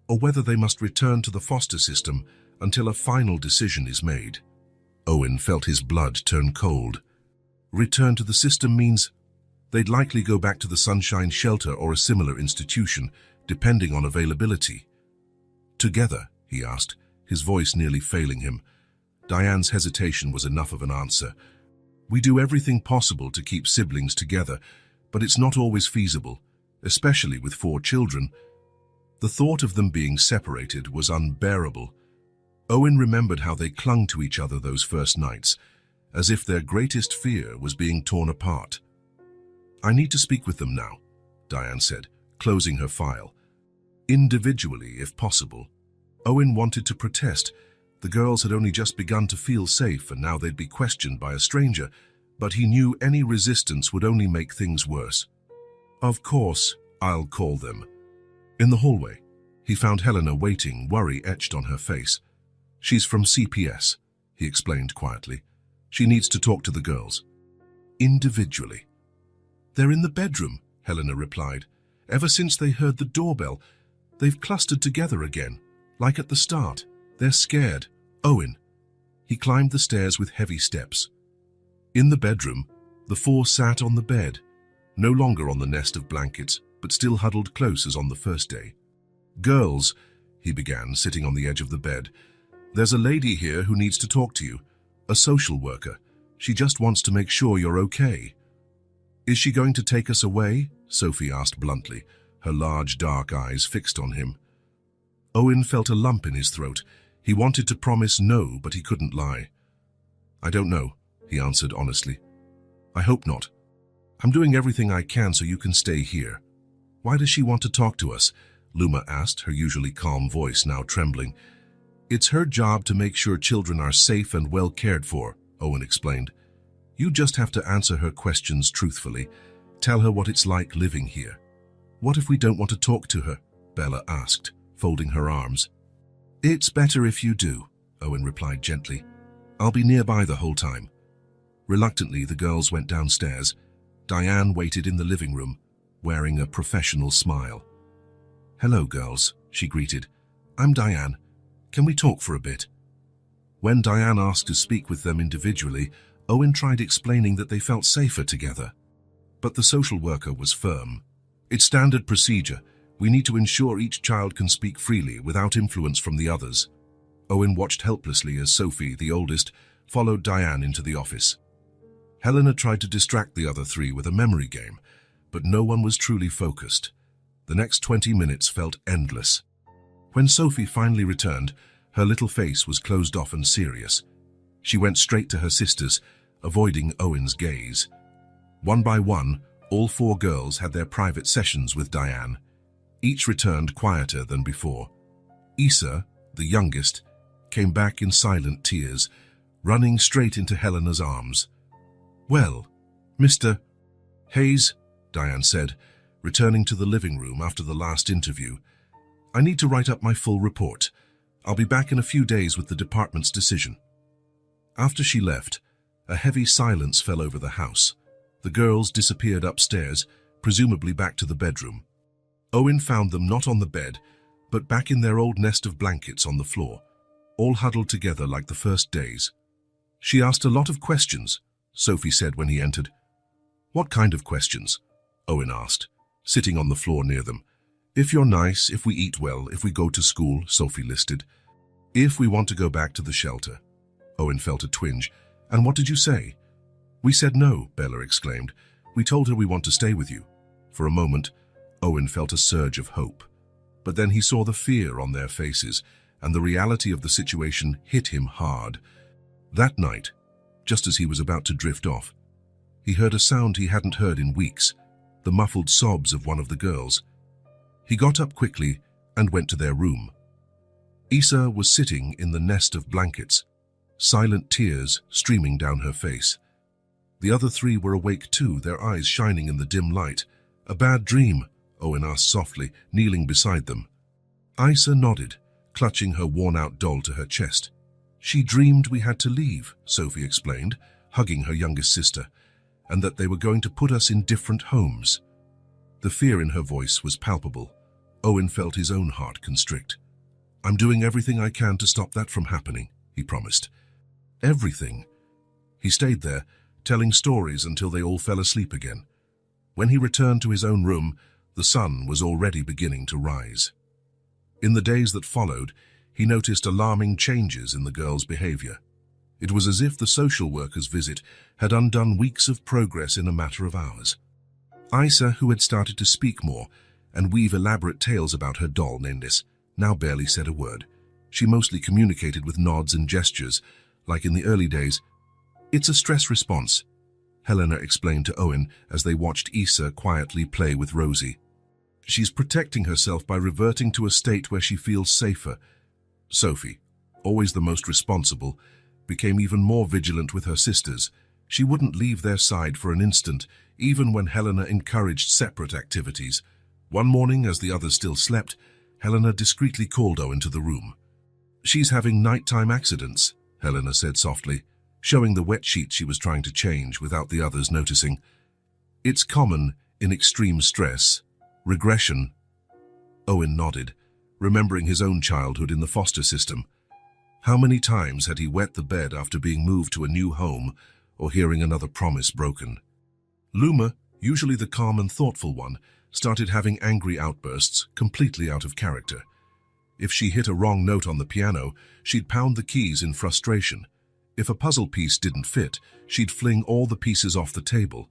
or whether they must return to the foster system until a final decision is made. Owen felt his blood turn cold. Return to the system means they'd likely go back to the Sunshine Shelter or a similar institution, depending on availability. Together, he asked, his voice nearly failing him. Diane's hesitation was enough of an answer. We do everything possible to keep siblings together, but it's not always feasible, especially with 4 children. The thought of them being separated was unbearable. Owen remembered how they clung to each other those first nights, as if their greatest fear was being torn apart. I need to speak with them now, Diane said, closing her file. Individually, if possible. Owen wanted to protest. The girls had only just begun to feel safe and now they'd be questioned by a stranger, but he knew any resistance would only make things worse. Of course, I'll call them. In the hallway, he found Helena waiting, worry etched on her face. She's from CPS, he explained quietly. She needs to talk to the girls. Individually. They're in the bedroom, Helena replied. Ever since they heard the doorbell, they've clustered together again, like at the start. They're scared. Owen. He climbed the stairs with heavy steps. In the bedroom, the 4 sat on the bed, no longer on the nest of blankets, but still huddled close as on the first day. Girls, he began, sitting on the edge of the bed. There's a lady here who needs to talk to you. A social worker. She just wants to make sure you're okay. Is she going to take us away? Sophie asked bluntly, her large dark eyes fixed on him. Owen felt a lump in his throat. He wanted to promise no, but he couldn't lie. I don't know, he answered honestly. I hope not. I'm doing everything I can so you can stay here. Why does she want to talk to us? Luma asked, her usually calm voice now trembling. It's her job to make sure children are safe and well cared for, Owen explained. You just have to answer her questions truthfully. Tell her what it's like living here. What if we don't want to talk to her? Bella asked, folding her arms. It's better if you do, Owen replied gently. I'll be nearby the whole time. Reluctantly, the girls went downstairs. Diane waited in the living room, wearing a professional smile. Hello, girls, she greeted. I'm Diane. Can we talk for a bit? When Diane asked to speak with them individually, Owen tried explaining that they felt safer together. But the social worker was firm. It's standard procedure. We need to ensure each child can speak freely without influence from the others. Owen watched helplessly as Sophie, the oldest, followed Diane into the office. Helena tried to distract the other 3 with a memory game, but no one was truly focused. The next 20 minutes felt endless. When Sophie finally returned, her little face was closed off and serious. She went straight to her sisters, avoiding Owen's gaze. One by one, all 4 girls had their private sessions with Diane. Each returned quieter than before. Issa, the youngest, came back in silent tears, running straight into Helena's arms. Well, Mr. Hayes, Diane said, returning to the living room after the last interview. I need to write up my full report. I'll be back in a few days with the department's decision. After she left, a heavy silence fell over the house. The girls disappeared upstairs, presumably back to the bedroom. Owen found them not on the bed, but back in their old nest of blankets on the floor, all huddled together like the first days. She asked a lot of questions, Sophie said when he entered. What kind of questions? Owen asked, sitting on the floor near them. If you're nice, if we eat well, if we go to school, Sophie listed. If we want to go back to the shelter. Owen felt a twinge. And what did you say? We said no, Bella exclaimed. We told her we want to stay with you. For a moment, Owen felt a surge of hope. But then he saw the fear on their faces, and the reality of the situation hit him hard. That night, just as he was about to drift off, he heard a sound he hadn't heard in weeks, the muffled sobs of one of the girls. He got up quickly and went to their room. Issa was sitting in the nest of blankets, silent tears streaming down her face. The other three were awake too, their eyes shining in the dim light. "A bad dream?" Owen asked softly, kneeling beside them. Isa nodded, clutching her worn-out doll to her chest. "She dreamed we had to leave," Sophie explained, hugging her youngest sister, "and that they were going to put us in different homes." The fear in her voice was palpable. Owen felt his own heart constrict. "I'm doing everything I can to stop that from happening," he promised. Everything. He stayed there, telling stories until they all fell asleep again. When he returned to his own room, the sun was already beginning to rise. In the days that followed, he noticed alarming changes in the girl's behavior. It was as if the social worker's visit had undone weeks of progress in a matter of hours. Isa, who had started to speak more and weave elaborate tales about her doll Nendis, now barely said a word. She mostly communicated with nods and gestures, like in the early days. "It's a stress response," Helena explained to Owen as they watched Isa quietly play with Rosie. "She's protecting herself by reverting to a state where she feels safer." Sophie, always the most responsible, became even more vigilant with her sisters. She wouldn't leave their side for an instant, even when Helena encouraged separate activities. One morning, as the others still slept, Helena discreetly called Owen to the room. "She's having nighttime accidents," Helena said softly, showing the wet sheet she was trying to change without the others noticing. "It's common in extreme stress. Regression." Owen nodded, remembering his own childhood in the foster system. How many times had he wet the bed after being moved to a new home or hearing another promise broken? Luma, usually the calm and thoughtful one, started having angry outbursts, completely out of character. If she hit a wrong note on the piano, she'd pound the keys in frustration. If a puzzle piece didn't fit, she'd fling all the pieces off the table.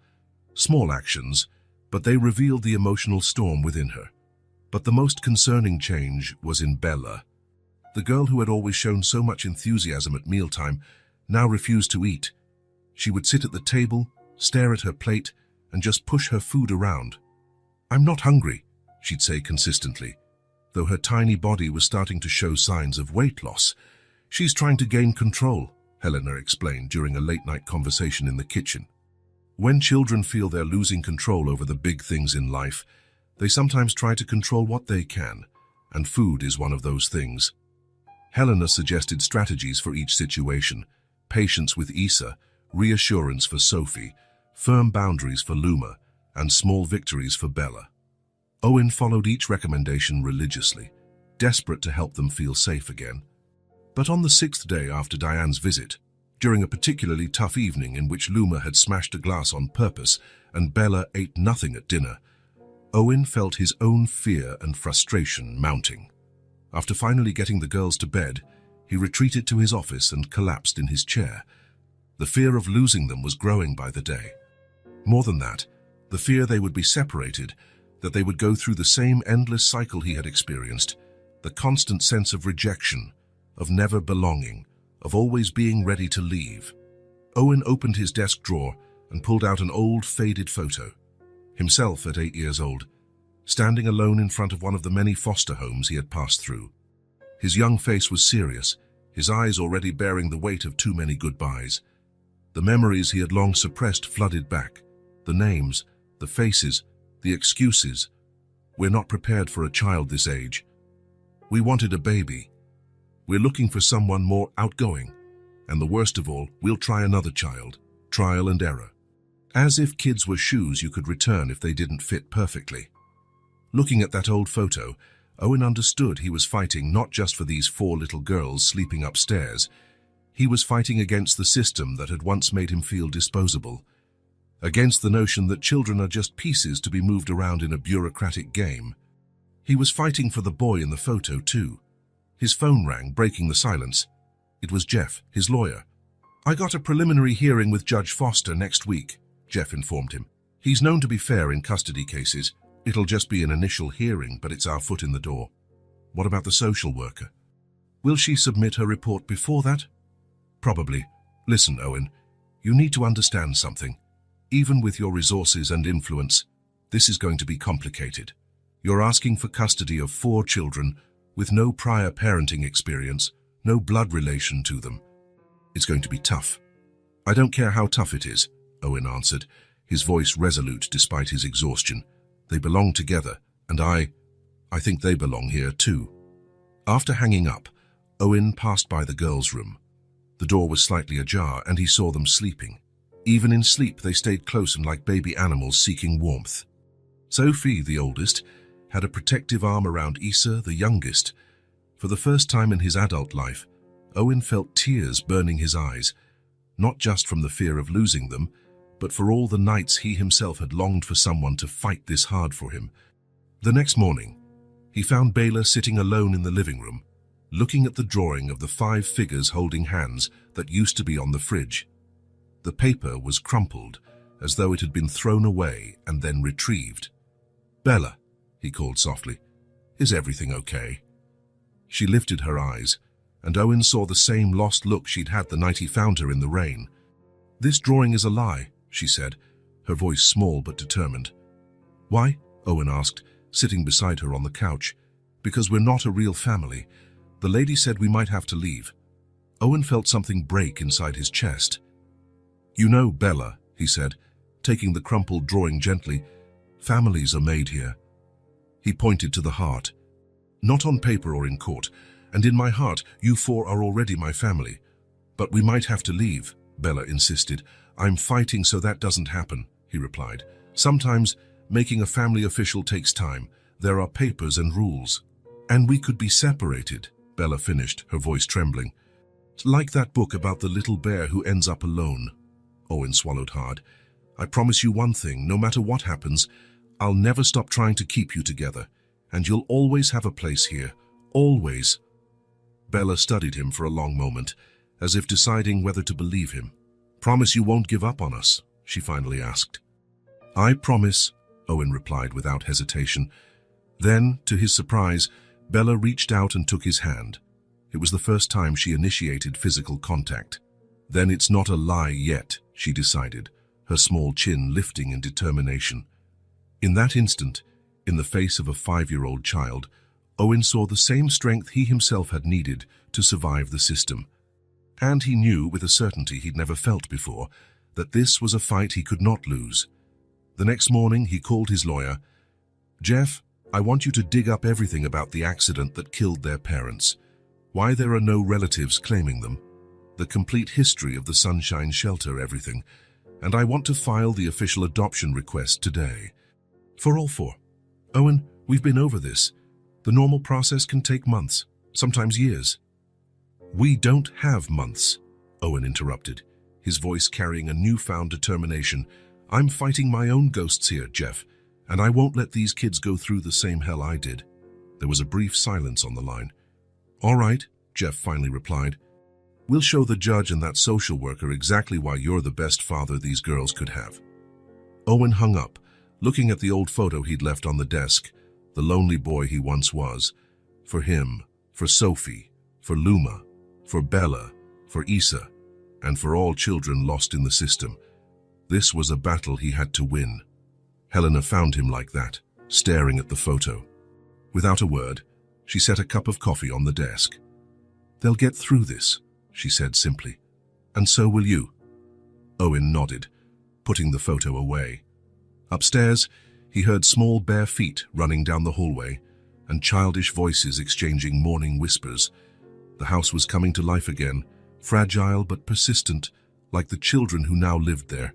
Small actions, but they revealed the emotional storm within her. But the most concerning change was in Bella. The girl who had always shown so much enthusiasm at mealtime now refused to eat. She would sit at the table, stare at her plate, and just push her food around. "I'm not hungry," she'd say consistently, though her tiny body was starting to show signs of weight loss. "She's trying to gain control," Helena explained during a late-night conversation in the kitchen. When children feel they're losing control over the big things in life, they sometimes try to control what they can, and food is one of those things. Helena suggested strategies for each situation: patience with Isa, reassurance for Sophie, firm boundaries for Luma, and small victories for Bella. Owen followed each recommendation religiously, desperate to help them feel safe again. But on the 6th day after Diane's visit, during a particularly tough evening in which Luma had smashed a glass on purpose and Bella ate nothing at dinner, Owen felt his own fear and frustration mounting. After finally getting the girls to bed, he retreated to his office and collapsed in his chair. The fear of losing them was growing by the day. More than that, the fear they would be separated, that they would go through the same endless cycle he had experienced, the constant sense of rejection, of never belonging, of always being ready to leave. Owen opened his desk drawer and pulled out an old, faded photo. Himself at 8 years old, standing alone in front of one of the many foster homes he had passed through. His young face was serious, his eyes already bearing the weight of too many goodbyes. The memories he had long suppressed flooded back. The names, the faces, the excuses. "We're not prepared for a child this age. We wanted a baby. We're looking for someone more outgoing. And the worst of all, we'll try another child. Trial and error." As if kids were shoes you could return if they didn't fit perfectly. Looking at that old photo, Owen understood he was fighting not just for these 4 little girls sleeping upstairs. He was fighting against the system that had once made him feel disposable. Against the notion that children are just pieces to be moved around in a bureaucratic game. He was fighting for the boy in the photo too. His phone rang, breaking the silence. It was Jeff, his lawyer. "I got a preliminary hearing with Judge Foster next week," Jeff informed him. "He's known to be fair in custody cases. It'll just be an initial hearing, but it's our foot in the door." "What about the social worker? Will she submit her report before that?" "Probably. Listen, Owen, you need to understand something. Even with your resources and influence, this is going to be complicated. You're asking for custody of 4 children with no prior parenting experience, no blood relation to them. It's going to be tough. I don't care how tough it is, Owen answered, his voice resolute despite his exhaustion. They belong together, and I think they belong here too. After hanging up, Owen passed by the girls' room. The door was slightly ajar, and he saw them sleeping. Even in sleep, they stayed close and like baby animals seeking warmth. Sophie, the oldest, had a protective arm around Issa, the youngest. For the first time in his adult life, Owen felt tears burning his eyes, not just from the fear of losing them, but for all the nights he himself had longed for someone to fight this hard for him. The next morning, he found Bela sitting alone in the living room, looking at the drawing of the 5 figures holding hands that used to be on the fridge. The paper was crumpled, as though it had been thrown away and then retrieved. "Bella," he called softly, "is everything okay?" She lifted her eyes, and Owen saw the same lost look she'd had the night he found her in the rain. "This drawing is a lie," she said, her voice small but determined. "Why?" Owen asked, sitting beside her on the couch. "Because we're not a real family. The lady said we might have to leave." Owen felt something break inside his chest. "You know, Bella," he said, taking the crumpled drawing gently, "families are made here." He pointed to the heart. "Not on paper or in court, and in my heart you 4 are already my family. But we might have to leave," Bella insisted. "I'm fighting so that doesn't happen," he replied. "Sometimes making a family official takes time. There are papers and rules." "And we could be separated," Bella finished, her voice trembling. "Like that book about the little bear who ends up alone." Owen swallowed hard. "I promise you one thing, no matter what happens, I'll never stop trying to keep you together, and you'll always have a place here. Always." Bella studied him for a long moment, as if deciding whether to believe him. "Promise you won't give up on us?" she finally asked. "I promise," Owen replied without hesitation. Then, to his surprise, Bella reached out and took his hand. It was the first time she initiated physical contact. "Then it's not a lie yet," she decided, her small chin lifting in determination. In that instant, in the face of a 5-year-old child, Owen saw the same strength he himself had needed to survive the system. And he knew with a certainty he'd never felt before that this was a fight he could not lose. The next morning, he called his lawyer. "Jeff, I want you to dig up everything about the accident that killed their parents. Why there are no relatives claiming them. The complete history of the Sunshine Shelter, everything. And I want to file the official adoption request today. For all 4. Owen, we've been over this. The normal process can take months, sometimes years." "We don't have months," Owen interrupted, his voice carrying a newfound determination. "I'm fighting my own ghosts here, Jeff, and I won't let these kids go through the same hell I did." There was a brief silence on the line. "All right," Jeff finally replied. "We'll show the judge and that social worker exactly why you're the best father these girls could have." Owen hung up, looking at the old photo he'd left on the desk, the lonely boy he once was. For him, for Sophie, for Luma, for Bella, for Issa, and for all children lost in the system. This was a battle he had to win. Helena found him like that, staring at the photo. Without a word, she set a cup of coffee on the desk. "They'll get through this," she said simply. "And so will you." Owen nodded, putting the photo away. Upstairs, he heard small bare feet running down the hallway and childish voices exchanging morning whispers. The house was coming to life again, fragile but persistent, like the children who now lived there.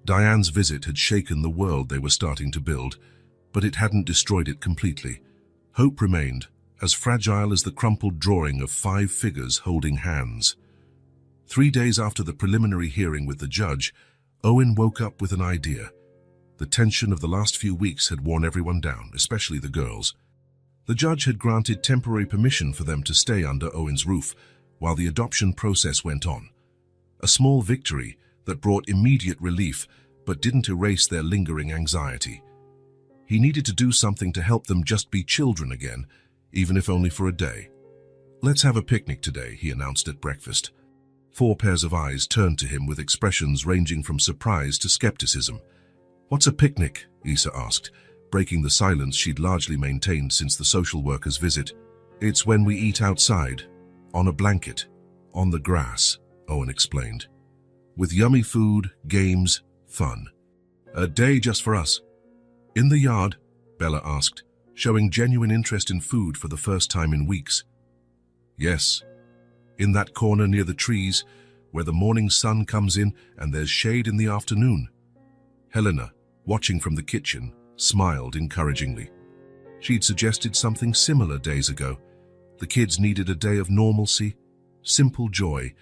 Diane's visit had shaken the world they were starting to build, but it hadn't destroyed it completely. Hope remained, as fragile as the crumpled drawing of 5 figures holding hands. 3 days after the preliminary hearing with the judge, Owen woke up with an idea. The tension of the last few weeks had worn everyone down, especially the girls. The judge had granted temporary permission for them to stay under Owen's roof while the adoption process went on. A small victory that brought immediate relief but didn't erase their lingering anxiety. He needed to do something to help them just be children again, even if only for a day. "Let's have a picnic today," he announced at breakfast. 4 pairs of eyes turned to him with expressions ranging from surprise to skepticism. "What's a picnic?" Issa asked, breaking the silence she'd largely maintained since the social worker's visit. "It's when we eat outside, on a blanket, on the grass," Owen explained. With yummy food, games, fun. A day just for us. In the yard? Bella asked, showing genuine interest in food for the first time in weeks. Yes. In that corner near the trees, where the morning sun comes in and there's shade in the afternoon. Helena, watching from the kitchen, smiled encouragingly. She'd suggested something similar days ago. The kids needed a day of normalcy, simple joy,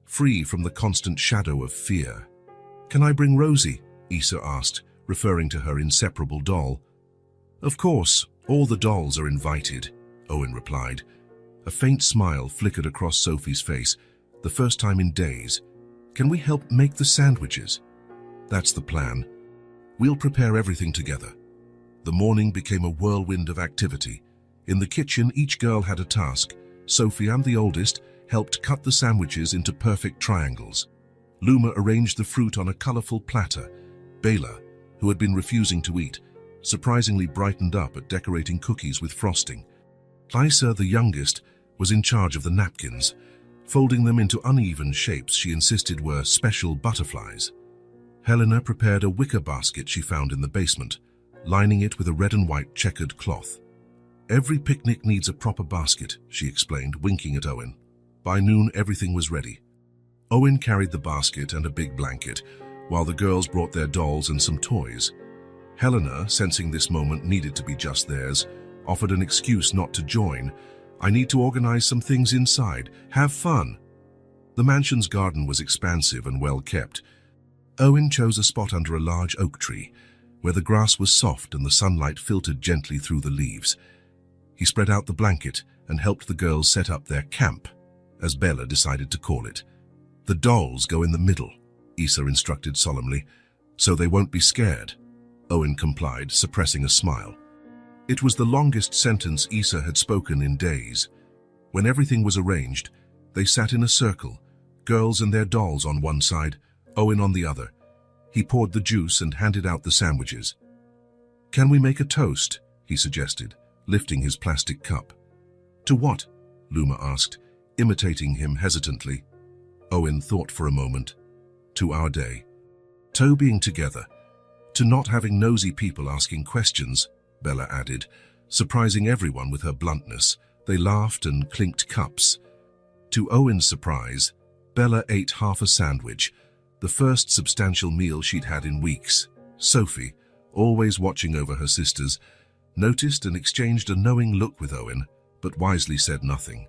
free from the constant shadow of fear. Can I bring Rosie? Issa asked, referring to her inseparable doll. Of course, all the dolls are invited, Owen replied. A faint smile flickered across Sophie's face, the first time in days. Can we help make the sandwiches? That's the plan. We'll prepare everything together. The morning became a whirlwind of activity. In the kitchen, each girl had a task. Sophie, and the oldest, helped cut the sandwiches into perfect triangles. Luma arranged the fruit on a colorful platter. Bela, who had been refusing to eat, surprisingly brightened up at decorating cookies with frosting. Isa, the youngest, was in charge of the napkins, folding them into uneven shapes she insisted were special butterflies. Helena prepared a wicker basket she found in the basement, lining it with a red and white checkered cloth. Every picnic needs a proper basket, she explained, winking at Owen. By noon, everything was ready. Owen carried the basket and a big blanket, while the girls brought their dolls and some toys. Helena, sensing this moment needed to be just theirs, offered an excuse not to join. I need to organize some things inside. Have fun. The mansion's garden was expansive and well kept. Owen chose a spot under a large oak tree, where the grass was soft and the sunlight filtered gently through the leaves. He spread out the blanket and helped the girls set up their camp, as Bella decided to call it. The dolls go in the middle, Issa instructed solemnly, so they won't be scared. Owen complied, suppressing a smile. It was the longest sentence Issa had spoken in days. When everything was arranged, they sat in a circle, girls and their dolls on one side, Owen on the other. He poured the juice and handed out the sandwiches. Can we make a toast? He suggested, lifting his plastic cup. To what? Luma asked, imitating him hesitantly. Owen thought for a moment. To our day. To being together. To not having nosy people asking questions, Bella added, surprising everyone with her bluntness. They laughed and clinked cups. To Owen's surprise, Bella ate half a sandwich, the first substantial meal she'd had in weeks. Sophie, always watching over her sisters, noticed and exchanged a knowing look with Owen, but wisely said nothing.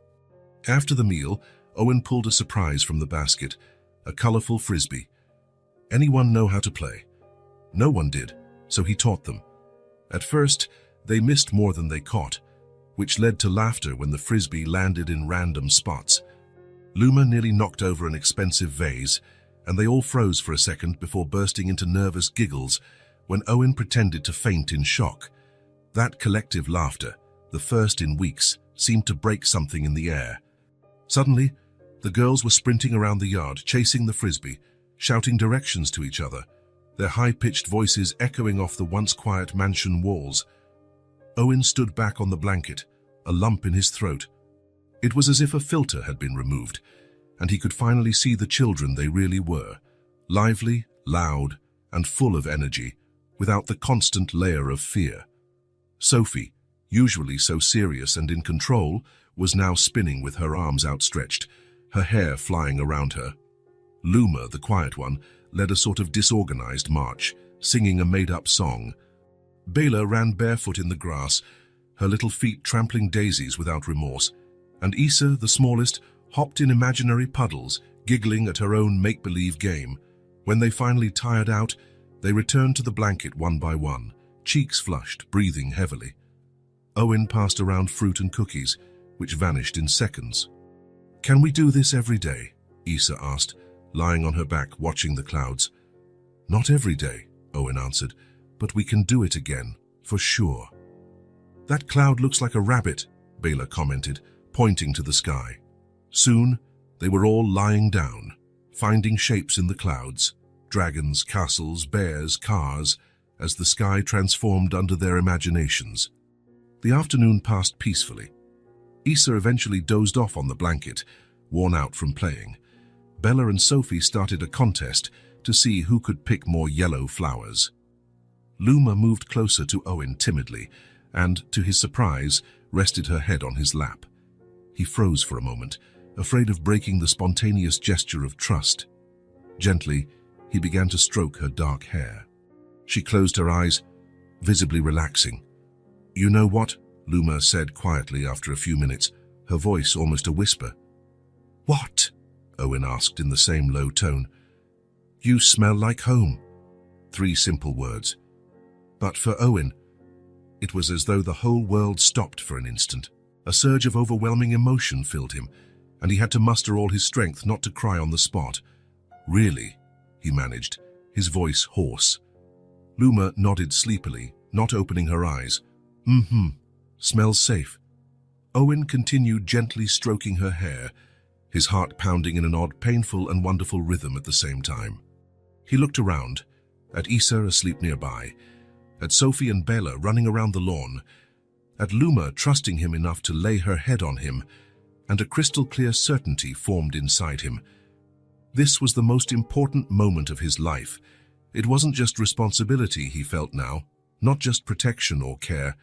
After the meal, Owen pulled a surprise from the basket, a colorful frisbee. Anyone know how to play? No one did, so he taught them. At first, they missed more than they caught, which led to laughter when the frisbee landed in random spots. Luma nearly knocked over an expensive vase, and they all froze for a second before bursting into nervous giggles when Owen pretended to faint in shock. That collective laughter, the first in weeks, seemed to break something in the air. Suddenly, the girls were sprinting around the yard, chasing the frisbee, shouting directions to each other, their high-pitched voices echoing off the once-quiet mansion walls. Owen stood back on the blanket, a lump in his throat. It was as if a filter had been removed, and he could finally see the children they really were, lively, loud, and full of energy, without the constant layer of fear. Sophie, usually so serious and in control, was now spinning with her arms outstretched, her hair flying around her. Luma, the quiet one, led a sort of disorganized march, singing a made-up song. Bela ran barefoot in the grass, her little feet trampling daisies without remorse, and Issa, the smallest, hopped in imaginary puddles, giggling at her own make-believe game. When they finally tired out, they returned to the blanket one by one, cheeks flushed, breathing heavily. Owen passed around fruit and cookies, which vanished in seconds. Can we do this every day? Issa asked, lying on her back watching the clouds. Not every day, Owen answered, but we can do it again, for sure. That cloud looks like a rabbit, Bela commented, pointing to the sky. Soon, they were all lying down, finding shapes in the clouds, dragons, castles, bears, cars, as the sky transformed under their imaginations. The afternoon passed peacefully. Issa eventually dozed off on the blanket, worn out from playing. Bella and Sophie started a contest to see who could pick more yellow flowers. Luma moved closer to Owen timidly and, to his surprise, rested her head on his lap. He froze for a moment, afraid of breaking the spontaneous gesture of trust. Gently, he began to stroke her dark hair. She closed her eyes, visibly relaxing. "You know what?" Luma said quietly after a few minutes, her voice almost a whisper. "What?" Owen asked in the same low tone. "You smell like home." 3 simple words. But for Owen, it was as though the whole world stopped for an instant. A surge of overwhelming emotion filled him, and he had to muster all his strength not to cry on the spot. "Really?" he managed, his voice hoarse. Luma nodded sleepily, not opening her eyes. "Mm-hmm. Smells safe." Owen continued gently stroking her hair, his heart pounding in an odd, painful and wonderful rhythm at the same time. He looked around, at Issa asleep nearby, at Sophie and Bella running around the lawn, at Luma trusting him enough to lay her head on him, and a crystal-clear certainty formed inside him. This was the most important moment of his life. It wasn't just responsibility he felt now, not just protection or care.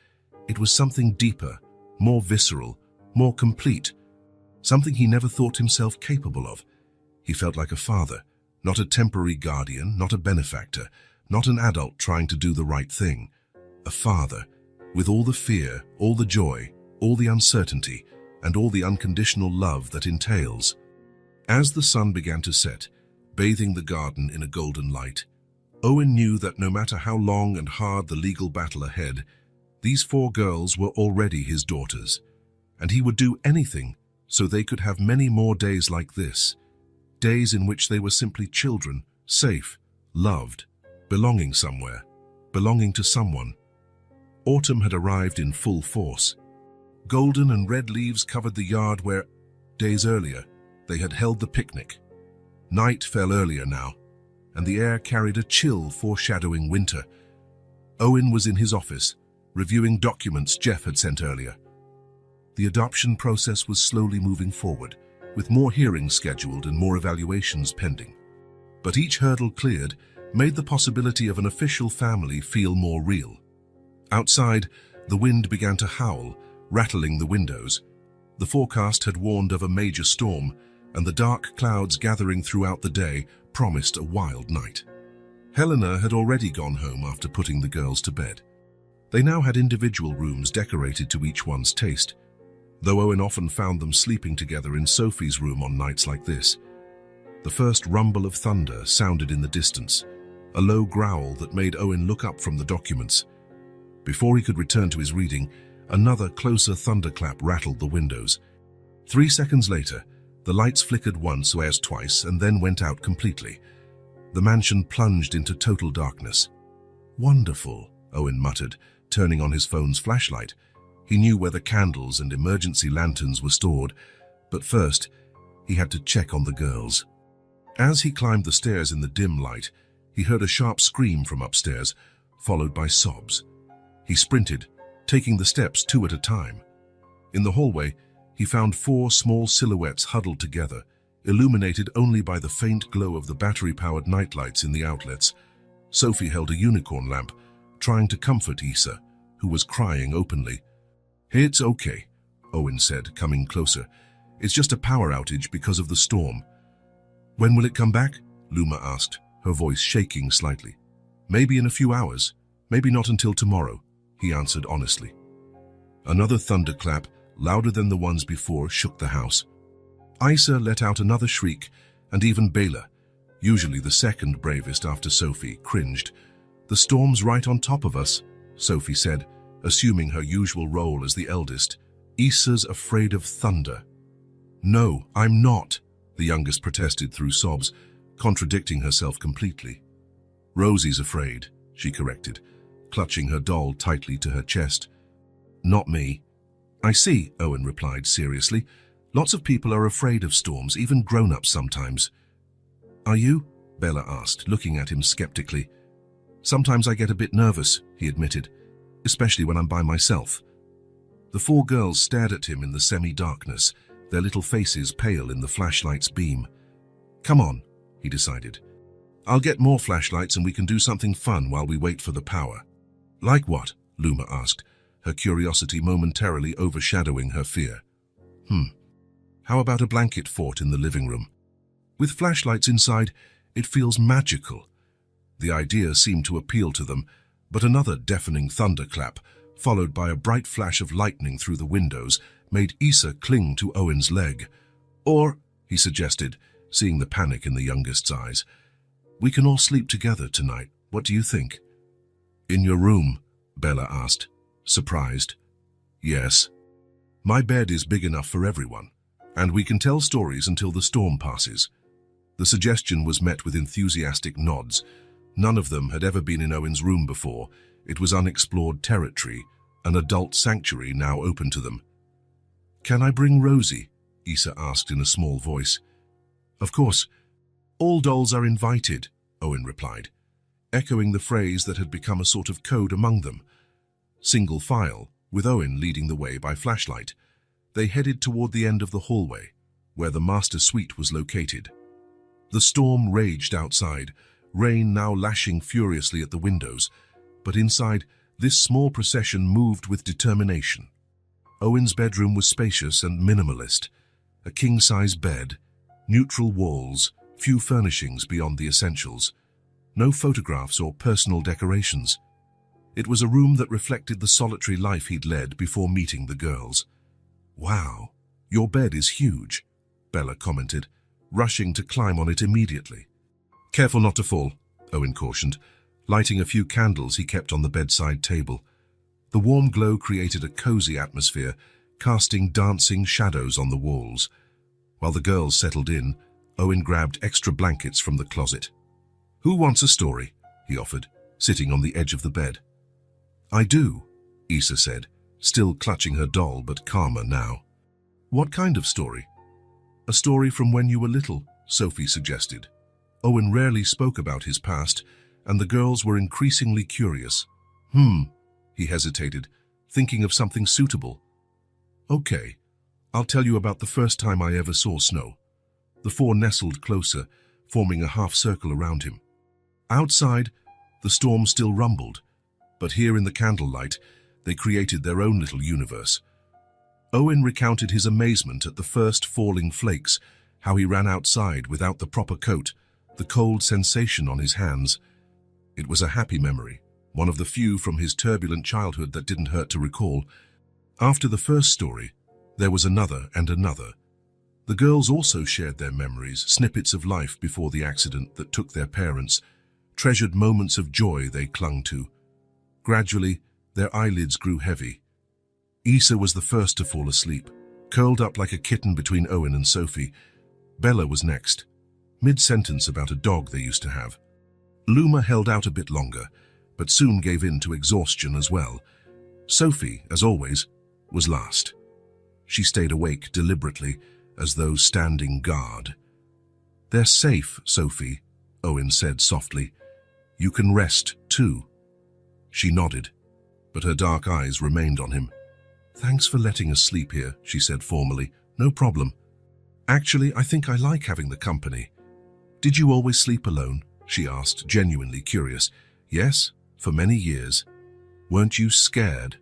It was something deeper, more visceral, more complete, something he never thought himself capable of. He felt like a father, not a temporary guardian, not a benefactor, not an adult trying to do the right thing. A father, with all the fear, all the joy, all the uncertainty, and all the unconditional love that entails. As the sun began to set, bathing the garden in a golden light, Owen knew that no matter how long and hard the legal battle ahead, these 4 girls were already his daughters, and he would do anything so they could have many more days like this, days in which they were simply children, safe, loved, belonging somewhere, belonging to someone. Autumn had arrived in full force. Golden and red leaves covered the yard where, days earlier, they had held the picnic. Night fell earlier now, and the air carried a chill foreshadowing winter. Owen was in his office, reviewing documents Jeff had sent earlier. The adoption process was slowly moving forward, with more hearings scheduled and more evaluations pending. But each hurdle cleared made the possibility of an official family feel more real. Outside, the wind began to howl, rattling the windows. The forecast had warned of a major storm, and the dark clouds gathering throughout the day promised a wild night. Helena had already gone home after putting the girls to bed. They now had individual rooms decorated to each one's taste, though Owen often found them sleeping together in Sophie's room on nights like this. The first rumble of thunder sounded in the distance, a low growl that made Owen look up from the documents. Before he could return to his reading, another closer thunderclap rattled the windows. 3 seconds later, the lights flickered once or twice and then went out completely. The mansion plunged into total darkness. "Wonderful," Owen muttered, turning on his phone's flashlight. He knew where the candles and emergency lanterns were stored, but first, he had to check on the girls. As he climbed the stairs in the dim light, he heard a sharp scream from upstairs, followed by sobs. He sprinted, taking the steps 2 at a time. In the hallway, he found 4 small silhouettes huddled together, illuminated only by the faint glow of the battery-powered nightlights in the outlets. Sophie held a unicorn lamp, trying to comfort Issa, who was crying openly. "It's okay," Owen said, coming closer. "It's just a power outage because of the storm." "When will it come back?" Luma asked, her voice shaking slightly. "Maybe in a few hours, maybe not until tomorrow," he answered honestly. Another thunderclap, louder than the ones before, shook the house. Issa let out another shriek, and even Bela, usually the second bravest after Sophie, cringed. "The storm's right on top of us," Sophie said, assuming her usual role as the eldest. "Issa's afraid of thunder." "No, I'm not," the youngest protested through sobs, contradicting herself completely. "Rosie's afraid," she corrected, clutching her doll tightly to her chest. "Not me." "I see," Owen replied seriously. "Lots of people are afraid of storms, even grown-ups sometimes." "Are you?" Bella asked, looking at him skeptically. "Sometimes I get a bit nervous," he admitted, "especially when I'm by myself." The 4 girls stared at him in the semi-darkness, their little faces pale in the flashlight's beam. Come on, he decided. I'll get more flashlights and we can do something fun while we wait for the power. Like what? Luma asked, her curiosity momentarily overshadowing her fear. How about a blanket fort in the living room? With flashlights inside, it feels magical. The idea seemed to appeal to them, but another deafening thunderclap, followed by a bright flash of lightning through the windows, made Issa cling to Owen's leg. Or, he suggested, seeing the panic in the youngest's eyes, we can all sleep together tonight. What do you think? In your room? Bella asked, surprised. Yes. My bed is big enough for everyone, and we can tell stories until the storm passes. The suggestion was met with enthusiastic nods. None of them had ever been in Owen's room before. It was unexplored territory, an adult sanctuary now open to them. Can I bring Rosie? Issa asked in a small voice. Of course. All dolls are invited, Owen replied, echoing the phrase that had become a sort of code among them. Single file, with Owen leading the way by flashlight, they headed toward the end of the hallway, where the master suite was located. The storm raged outside, rain now lashing furiously at the windows, but inside, this small procession moved with determination. Owen's bedroom was spacious and minimalist, a king-size bed, neutral walls, few furnishings beyond the essentials, no photographs or personal decorations. It was a room that reflected the solitary life he'd led before meeting the girls. Wow, your bed is huge, Bella commented, rushing to climb on it immediately. Careful not to fall, Owen cautioned, lighting a few candles he kept on the bedside table. The warm glow created a cozy atmosphere, casting dancing shadows on the walls. While the girls settled in, Owen grabbed extra blankets from the closet. Who wants a story? He offered, sitting on the edge of the bed. I do, Issa said, still clutching her doll but calmer now. What kind of story? A story from when you were little, Sophie suggested. Owen rarely spoke about his past, and the girls were increasingly curious. He hesitated, thinking of something suitable. Okay, I'll tell you about the first time I ever saw snow. The four nestled closer, forming a half-circle around him. Outside, the storm still rumbled, but here in the candlelight, they created their own little universe. Owen recounted his amazement at the first falling flakes, how he ran outside without the proper coat, the cold sensation on his hands. It was a happy memory, one of the few from his turbulent childhood that didn't hurt to recall. After the first story, there was another and another. The girls also shared their memories, snippets of life before the accident that took their parents, treasured moments of joy they clung to. Gradually, their eyelids grew heavy. Issa was the first to fall asleep, curled up like a kitten between Owen and Sophie. Bella was next, mid-sentence about a dog they used to have. Luma held out a bit longer, but soon gave in to exhaustion as well. Sophie, as always, was last. She stayed awake deliberately, as though standing guard. They're safe, Sophie, Owen said softly. You can rest, too. She nodded, but her dark eyes remained on him. Thanks for letting us sleep here, she said formally. No problem. Actually, I think I like having the company. Did you always sleep alone? She asked, genuinely curious. Yes, for many years. Weren't you scared?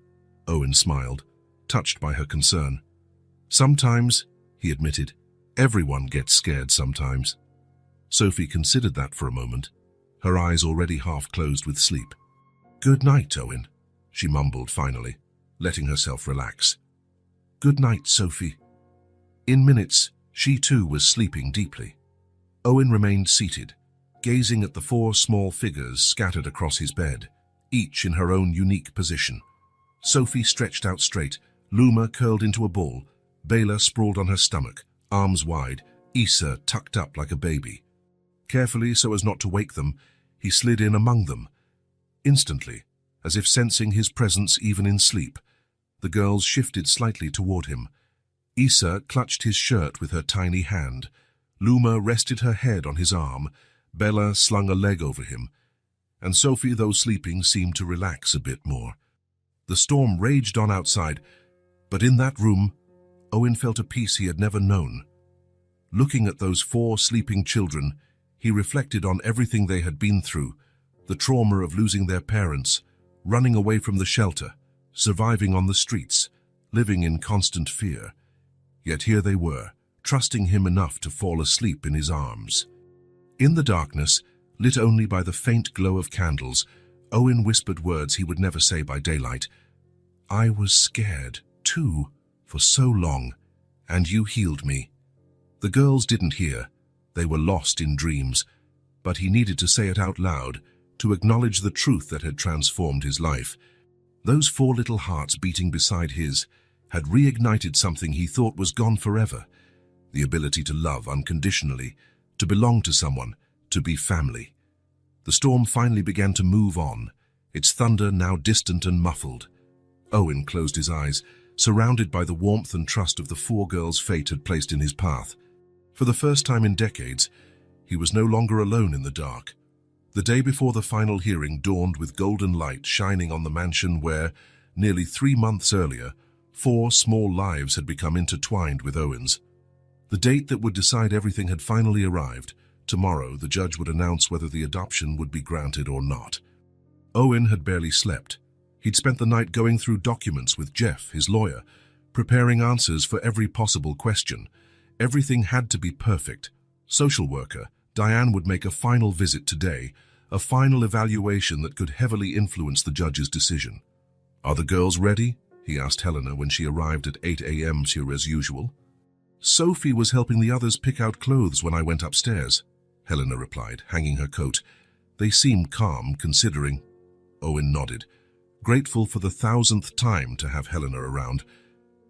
Owen smiled, touched by her concern. Sometimes, he admitted. Everyone gets scared sometimes. Sophie considered that for a moment, her eyes already half closed with sleep. Good night, Owen, she mumbled finally, letting herself relax. Good night, Sophie. In minutes, she too was sleeping deeply. Owen remained seated, gazing at the four small figures scattered across his bed, each in her own unique position. Sophie stretched out straight, Luma curled into a ball, Bela sprawled on her stomach, arms wide, Issa tucked up like a baby. Carefully, so as not to wake them, he slid in among them. Instantly, as if sensing his presence even in sleep, the girls shifted slightly toward him. Issa clutched his shirt with her tiny hand. Luma rested her head on his arm. Bella slung a leg over him. And Sophie, though sleeping, seemed to relax a bit more. The storm raged on outside, but in that room, Owen felt a peace he had never known. Looking at those 4 sleeping children, he reflected on everything they had been through, the trauma of losing their parents, running away from the shelter, surviving on the streets, living in constant fear. Yet here they were, trusting him enough to fall asleep in his arms. In the darkness, lit only by the faint glow of candles, Owen whispered words he would never say by daylight. "I was scared, too, for so long, and you healed me." The girls didn't hear. They were lost in dreams, but he needed to say it out loud, to acknowledge the truth that had transformed his life. Those 4 little hearts beating beside his had reignited something he thought was gone forever, the ability to love unconditionally, to belong to someone, to be family. The storm finally began to move on, its thunder now distant and muffled. Owen closed his eyes, surrounded by the warmth and trust of the 4 girls fate had placed in his path. For the first time in decades, he was no longer alone in the dark. The day before the final hearing dawned with golden light shining on the mansion where, nearly 3 months earlier, 4 small lives had become intertwined with Owen's. The date that would decide everything had finally arrived. Tomorrow, the judge would announce whether the adoption would be granted or not. Owen had barely slept. He'd spent the night going through documents with Jeff, his lawyer, preparing answers for every possible question. Everything had to be perfect. Social worker Diane would make a final visit today, a final evaluation that could heavily influence the judge's decision. "Are the girls ready?" he asked Helena when she arrived at 8 a.m. as usual. "Sophie was helping the others pick out clothes when I went upstairs," Helena replied, hanging her coat. "They seemed calm, considering." Owen nodded, grateful for the 1,000th time to have Helena around.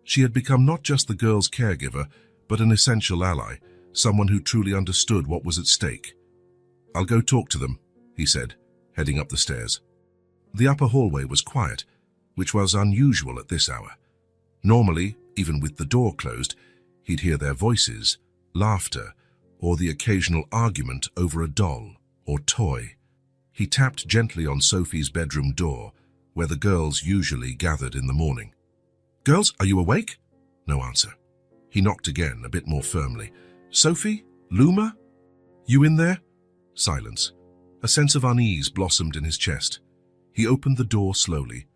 She had become not just the girls' caregiver, but an essential ally, someone who truly understood what was at stake. "I'll go talk to them," he said, heading up the stairs. The upper hallway was quiet, which was unusual at this hour. Normally, even with the door closed, he'd hear their voices, laughter, or the occasional argument over a doll or toy. He tapped gently on Sophie's bedroom door, where the girls usually gathered in the morning. "Girls, are you awake?" No answer. He knocked again, a bit more firmly. "Sophie? Luma? You in there?" Silence. A sense of unease blossomed in his chest. He opened the door slowly.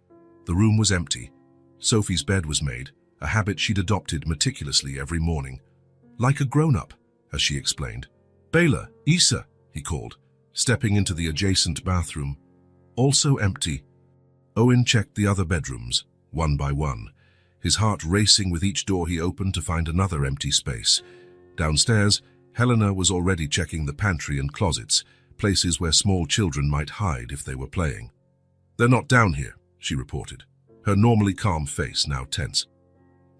The room was empty. Sophie's bed was made, a habit she'd adopted meticulously every morning. "Like a grown-up," as she explained. "Bela, Issa," he called, stepping into the adjacent bathroom. Also empty. Owen checked the other bedrooms, one by one, his heart racing with each door he opened to find another empty space. Downstairs, Helena was already checking the pantry and closets, places where small children might hide if they were playing. "They're not down here," she reported, her normally calm face now tense.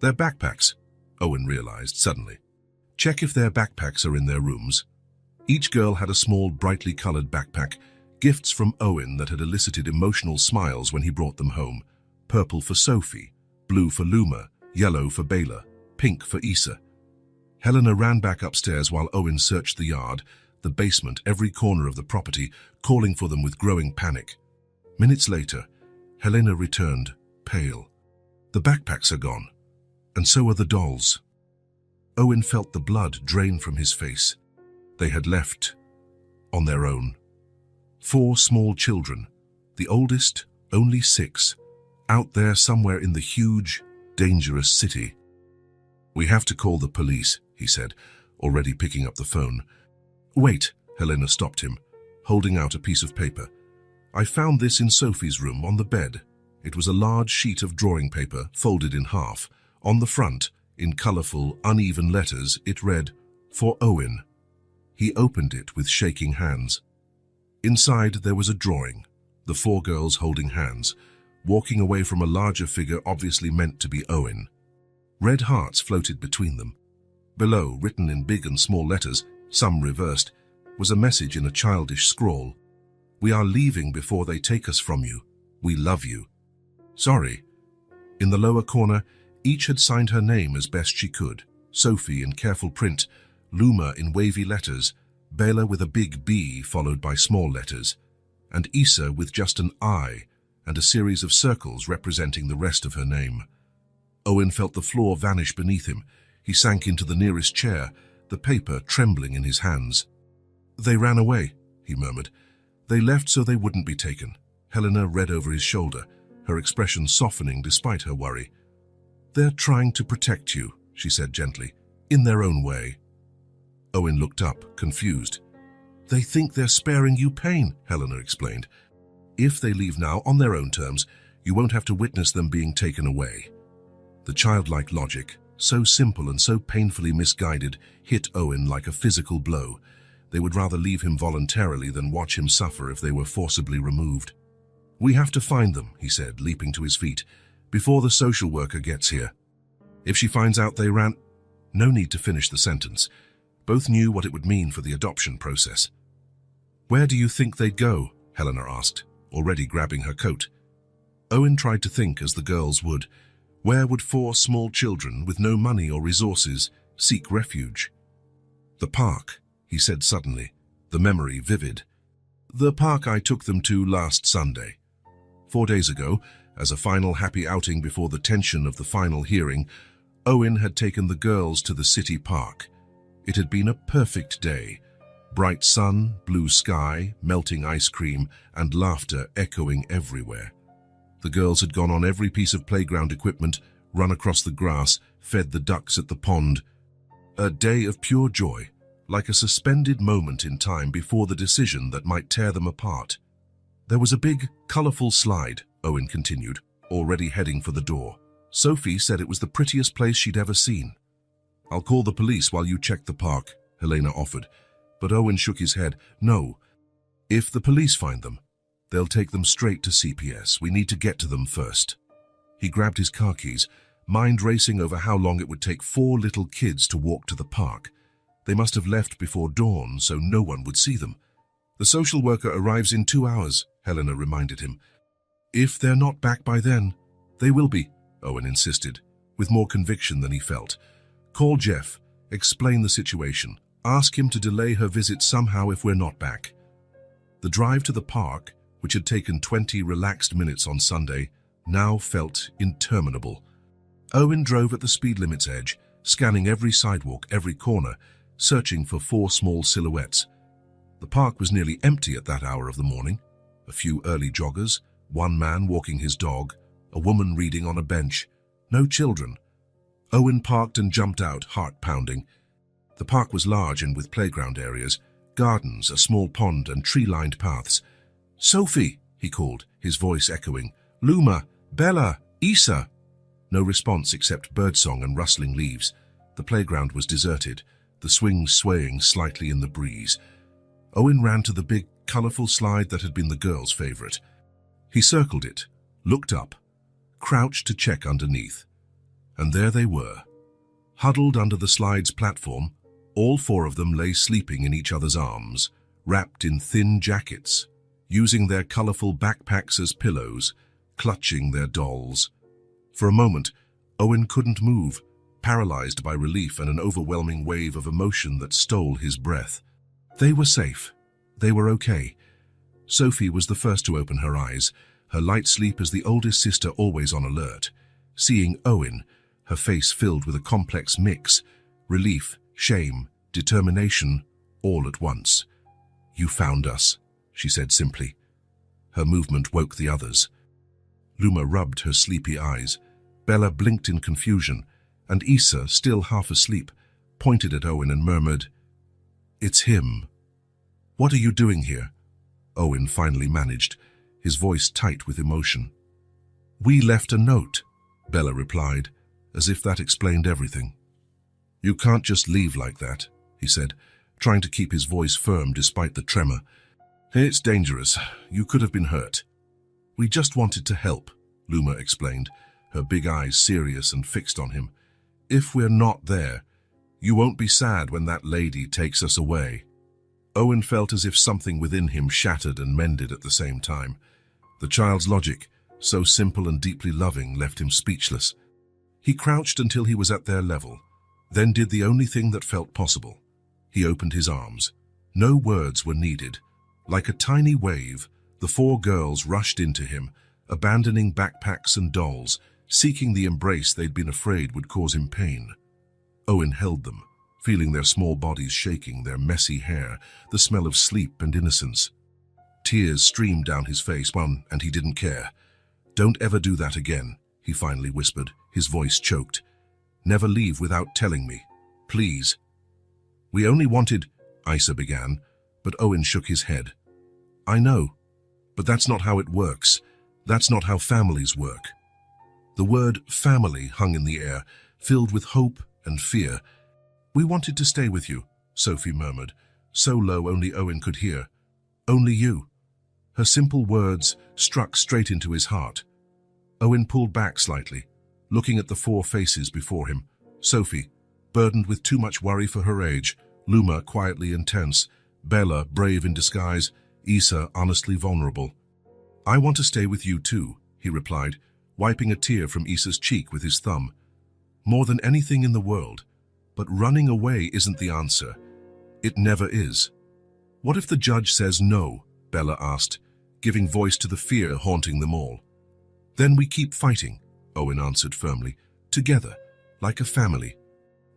"Their backpacks," Owen realized suddenly. "Check if their backpacks are in their rooms." Each girl had a small, brightly colored backpack, gifts from Owen that had elicited emotional smiles when he brought them home. Purple for Sophie, blue for Luma, yellow for Bela, pink for Issa. Helena ran back upstairs while Owen searched the yard, the basement, every corner of the property, calling for them with growing panic. Minutes later, Helena returned, pale. "The backpacks are gone, and so are the dolls." Owen felt the blood drain from his face. They had left on their own. 4 small children, the oldest only 6, out there somewhere in the huge, dangerous city. "We have to call the police," he said, already picking up the phone. "Wait," Helena stopped him, holding out a piece of paper. "I found this in Sophie's room on the bed." It was a large sheet of drawing paper, folded in half. On the front, in colorful, uneven letters, it read, "For Owen." He opened it with shaking hands. Inside there was a drawing, the 4 girls holding hands, walking away from a larger figure obviously meant to be Owen. Red hearts floated between them. Below, written in big and small letters, some reversed, was a message in a childish scrawl. "We are leaving before they take us from you. We love you. Sorry." In the lower corner, each had signed her name as best she could. Sophie in careful print, Luma in wavy letters, Bela with a big B followed by small letters, and Issa with just an I and a series of circles representing the rest of her name. Owen felt the floor vanish beneath him. He sank into the nearest chair, the paper trembling in his hands. "They ran away," he murmured. "They left so they wouldn't be taken." Helena read over his shoulder, her expression softening despite her worry. "They're trying to protect you," she said gently, "in their own way." Owen looked up, confused. "They think they're sparing you pain," Helena explained. "If they leave now on their own terms, you won't have to witness them being taken away." The childlike logic, so simple and so painfully misguided, hit Owen like a physical blow. They would rather leave him voluntarily than watch him suffer if they were forcibly removed. "We have to find them," he said, leaping to his feet, "before the social worker gets here. If she finds out they ran—" No need to finish the sentence. Both knew what it would mean for the adoption process. "Where do you think they'd go?" Helena asked, already grabbing her coat. Owen tried to think as the girls would. Where would 4 small children with no money or resources seek refuge? "The park," he said suddenly, the memory vivid. "The park I took them to last Sunday. 4 days ago, as a final happy outing before the tension of the final hearing, Owen had taken the girls to the city park. It had been a perfect day. Bright sun, blue sky, melting ice cream, and laughter echoing everywhere. The girls had gone on every piece of playground equipment, run across the grass, fed the ducks at the pond. A day of pure joy, like a suspended moment in time before the decision that might tear them apart. There was a big, colorful slide," Owen continued, already heading for the door. "Sophie said it was the prettiest place she'd ever seen." "I'll call the police while you check the park," Helena offered, but Owen shook his head. "No. If the police find them, they'll take them straight to CPS. We need to get to them first." He grabbed his car keys, mind racing over how long it would take 4 little kids to walk to the park. They must have left before dawn, so no one would see them. "The social worker arrives in 2 hours, Helena reminded him. "If they're not back by then, they will be," Owen insisted, with more conviction than he felt. "Call Jeff, explain the situation, ask him to delay her visit somehow if we're not back." The drive to the park, which had taken 20 relaxed minutes on Sunday, now felt interminable. Owen drove at the speed limit's edge, scanning every sidewalk, every corner, searching for 4 small silhouettes. The park was nearly empty at that hour of the morning. A few early joggers, 1 man walking his dog, a woman reading on a bench. No children. Owen parked and jumped out, heart pounding. The park was large and with playground areas, gardens, a small pond, and tree-lined paths. "Sophie," he called, his voice echoing. "Luma, Bella, Isa." No response except birdsong and rustling leaves. The playground was deserted, the swings swaying slightly in the breeze. Owen ran to the big, colorful slide that had been the girls' favorite. He circled it, looked up, crouched to check underneath. And there they were. Huddled under the slide's platform, all 4 of them lay sleeping in each other's arms, wrapped in thin jackets, using their colorful backpacks as pillows, clutching their dolls. For a moment, Owen couldn't move, paralyzed by relief and an overwhelming wave of emotion that stole his breath. They were safe. They were okay. Sophie was the first to open her eyes, her light sleep as the oldest sister always on alert. Seeing Owen, her face filled with a complex mix, relief, shame, determination, all at once. "You found us," she said simply. Her movement woke the others. Luma rubbed her sleepy eyes. Bella blinked in confusion, and Isa, still half asleep, pointed at Owen and murmured, "It's him." "What are you doing here?" Owen finally managed, his voice tight with emotion. "We left a note," Bella replied, as if that explained everything. "You can't just leave like that," he said, trying to keep his voice firm despite the tremor. "It's dangerous. You could have been hurt." "We just wanted to help," Luma explained, her big eyes serious and fixed on him. "If we're not there, you won't be sad when that lady takes us away." Owen felt as if something within him shattered and mended at the same time. The child's logic, so simple and deeply loving, left him speechless. He crouched until he was at their level, then did the only thing that felt possible. He opened his arms. No words were needed. Like a tiny wave, the 4 girls rushed into him, abandoning backpacks and dolls, seeking the embrace they'd been afraid would cause him pain. Owen held them, feeling their small bodies shaking, their messy hair, the smell of sleep and innocence. Tears streamed down his face, and he didn't care. "Don't ever do that again," he finally whispered, his voice choked. "Never leave without telling me. Please." "We only wanted," Isa began, but Owen shook his head. "I know, but that's not how it works. That's not how families work." The word family hung in the air, filled with hope and fear. "We wanted to stay with you," Sophie murmured, so low only Owen could hear. "Only you." Her simple words struck straight into his heart. Owen pulled back slightly, looking at the four faces before him. Sophie, burdened with too much worry for her age, Luma quietly intense, Bella brave in disguise, Isa honestly vulnerable. "I want to stay with you too," he replied, wiping a tear from Isa's cheek with his thumb. "More than anything in the world. But running away isn't the answer. It never is." "What if the judge says no?" Bella asked, giving voice to the fear haunting them all. "Then we keep fighting," Owen answered firmly, "together, like a family.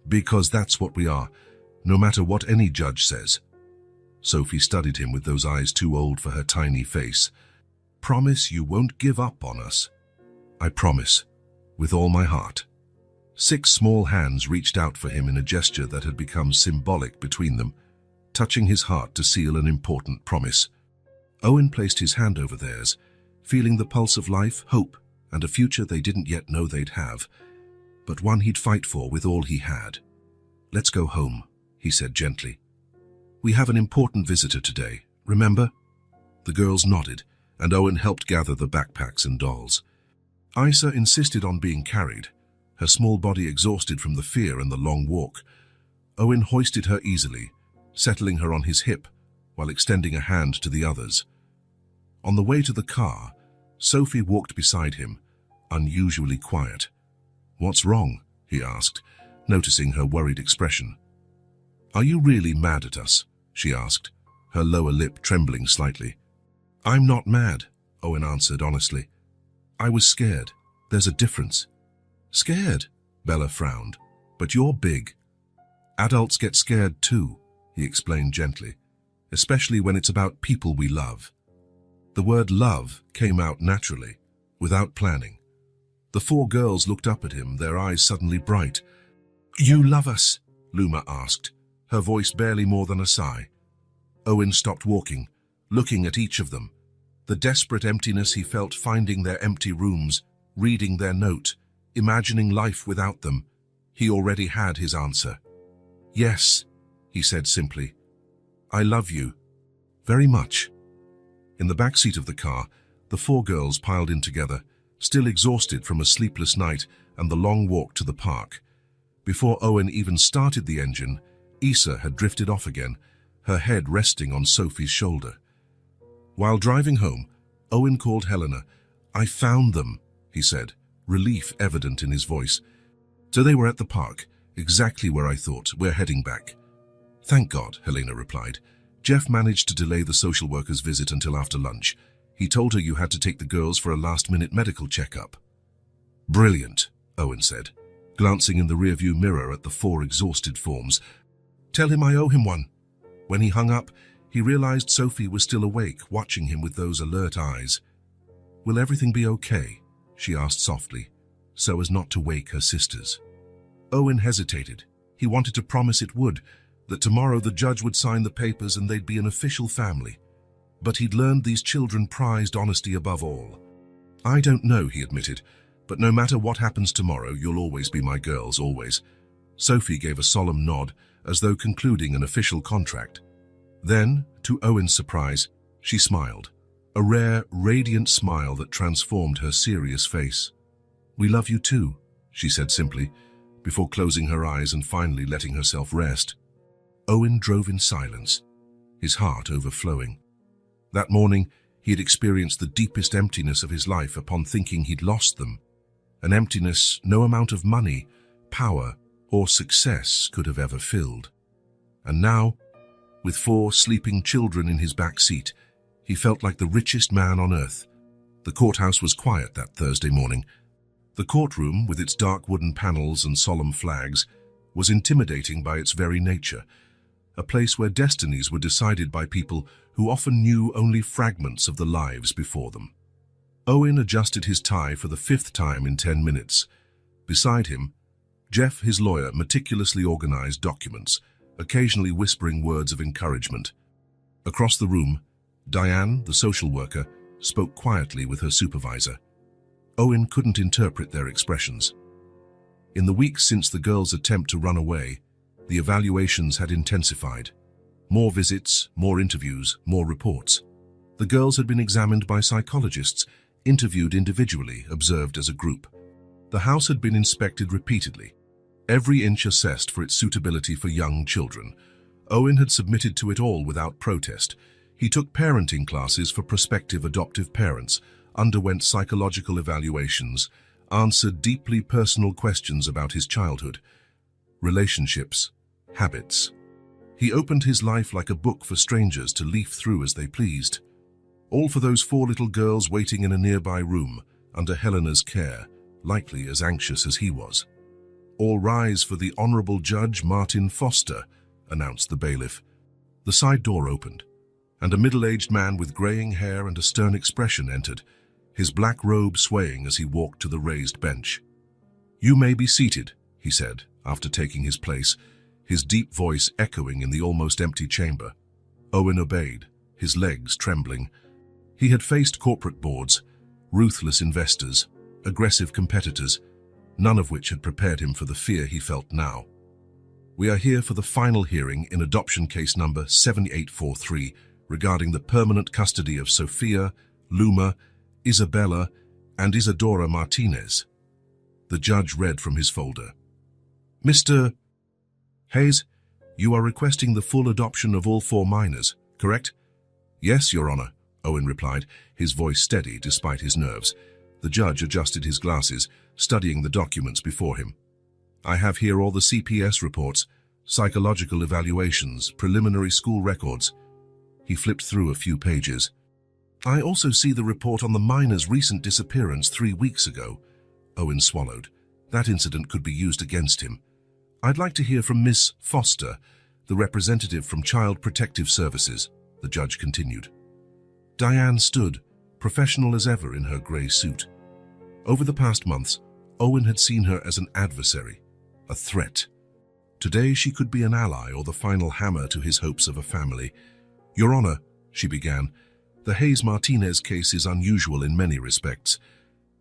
Because that's what we are, no matter what any judge says." Sophie studied him with those eyes too old for her tiny face. "Promise you won't give up on us." "I promise, with all my heart." 6 small hands reached out for him in a gesture that had become symbolic between them, touching his heart to seal an important promise. Owen placed his hand over theirs, feeling the pulse of life, hope, and a future they didn't yet know they'd have, but one he'd fight for with all he had. "Let's go home," he said gently. "We have an important visitor today, remember?" The girls nodded, and Owen helped gather the backpacks and dolls. Isa insisted on being carried, her small body exhausted from the fear and the long walk. Owen hoisted her easily, settling her on his hip, while extending a hand to the others. On the way to the car, Sophie walked beside him, unusually quiet. "What's wrong?" he asked, noticing her worried expression. "Are you really mad at us?" she asked, her lower lip trembling slightly. "I'm not mad," Owen answered honestly. "I was scared. There's a difference." "Scared?" Bella frowned. "But you're big." "Adults get scared too," he explained gently, "especially when it's about people we love." The word love came out naturally, without planning. The 4 girls looked up at him, their eyes suddenly bright. "You love us?" Luma asked, her voice barely more than a sigh. Owen stopped walking, looking at each of them. The desperate emptiness he felt finding their empty rooms, reading their note, imagining life without them. He already had his answer. "Yes," he said simply. "I love you. Very much." In the back seat of the car, the 4 girls piled in together, still exhausted from a sleepless night and the long walk to the park. Before Owen even started the engine, Isa had drifted off again, her head resting on Sophie's shoulder. While driving home, Owen called Helena. "I found them," he said, relief evident in his voice. "So they were at the park, exactly where I thought. We're heading back." "Thank God," Helena replied. "Jeff managed to delay the social worker's visit until after lunch. He told her you had to take the girls for a last-minute medical checkup." "Brilliant," Owen said, glancing in the rearview mirror at the 4 exhausted forms. "Tell him I owe him one." When he hung up, he realized Sophie was still awake, watching him with those alert eyes. "Will everything be okay?" she asked softly, so as not to wake her sisters. Owen hesitated. He wanted to promise it would, that tomorrow the judge would sign the papers and they'd be an official family. But he'd learned these children prized honesty above all. "I don't know," he admitted, "but no matter what happens tomorrow, you'll always be my girls, always." Sophie gave a solemn nod, as though concluding an official contract. Then, to Owen's surprise, she smiled, a rare, radiant smile that transformed her serious face. "We love you too," she said simply, before closing her eyes and finally letting herself rest. Owen drove in silence, his heart overflowing. That morning, he had experienced the deepest emptiness of his life upon thinking he'd lost them, an emptiness no amount of money, power, or success could have ever filled. And now, with 4 sleeping children in his back seat, he felt like the richest man on earth. The courthouse was quiet that Thursday morning. The courtroom, with its dark wooden panels and solemn flags, was intimidating by its very nature, a place where destinies were decided by people who often knew only fragments of the lives before them. Owen adjusted his tie for the 5th time in 10 minutes. Beside him, Jeff, his lawyer, meticulously organized documents, occasionally whispering words of encouragement. Across the room, Diane, the social worker, spoke quietly with her supervisor. Owen couldn't interpret their expressions. In the weeks since the girls' attempt to run away, the evaluations had intensified. More visits, more interviews, more reports. The girls had been examined by psychologists, interviewed individually, observed as a group. The house had been inspected repeatedly, every inch assessed for its suitability for young children. Owen had submitted to it all without protest. He took parenting classes for prospective adoptive parents, underwent psychological evaluations, answered deeply personal questions about his childhood, relationships, habits. He opened his life like a book for strangers to leaf through as they pleased. All for those 4 little girls waiting in a nearby room, under Helena's care, likely as anxious as he was. "All rise for the Honorable Judge Martin Foster," announced the bailiff. The side door opened, and a middle-aged man with graying hair and a stern expression entered, his black robe swaying as he walked to the raised bench. "You may be seated," he said, after taking his place, his deep voice echoing in the almost empty chamber. Owen obeyed, his legs trembling. He had faced corporate boards, ruthless investors, aggressive competitors, none of which had prepared him for the fear he felt now. "We are here for the final hearing in adoption case number 7843 regarding the permanent custody of Sophia, Luma, Isabella, and Isadora Martinez." The judge read from his folder. "Mr. Hayes, you are requesting the full adoption of all 4 minors, correct?" "Yes, Your Honor," Owen replied, his voice steady despite his nerves. The judge adjusted his glasses, studying the documents before him. "I have here all the CPS reports, psychological evaluations, preliminary school records." He flipped through a few pages. "I also see the report on the minor's recent disappearance 3 weeks ago." Owen swallowed. That incident could be used against him. "I'd like to hear from Miss Foster, the representative from Child Protective Services," the judge continued. Diane stood, professional as ever in her grey suit. Over the past months, Owen had seen her as an adversary, a threat. Today she could be an ally or the final hammer to his hopes of a family. "Your Honor," she began, "the Hayes-Martinez case is unusual in many respects.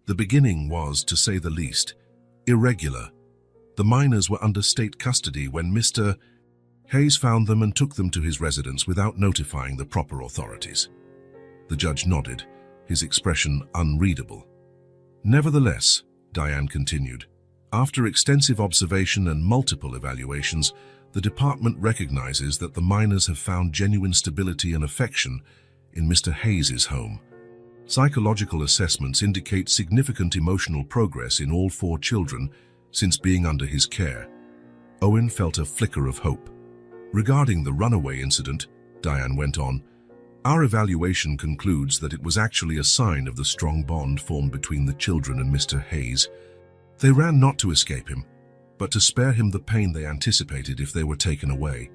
The beginning was, to say the least, irregular. The minors were under state custody when Mr. Hayes found them and took them to his residence without notifying the proper authorities." The judge nodded, his expression unreadable. "Nevertheless," Diane continued, "after extensive observation and multiple evaluations, the department recognizes that the minors have found genuine stability and affection in Mr. Hayes's home. Psychological assessments indicate significant emotional progress in all 4 children since being under his care." Owen felt a flicker of hope. "Regarding the runaway incident," Diane went on, "our evaluation concludes that it was actually a sign of the strong bond formed between the children and Mr. Hayes. They ran not to escape him, but to spare him the pain they anticipated if they were taken away."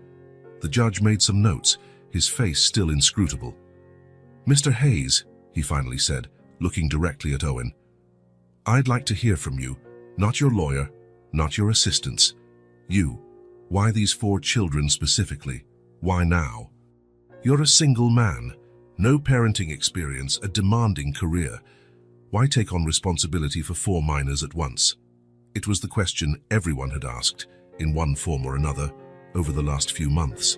The judge made some notes, his face still inscrutable. "Mr. Hayes," he finally said, looking directly at Owen, "I'd like to hear from you, not your lawyer, not your assistants. You. Why these 4 children specifically? Why now? You're a single man, no parenting experience, a demanding career. Why take on responsibility for 4 minors at once?" It was the question everyone had asked, in one form or another, over the last few months.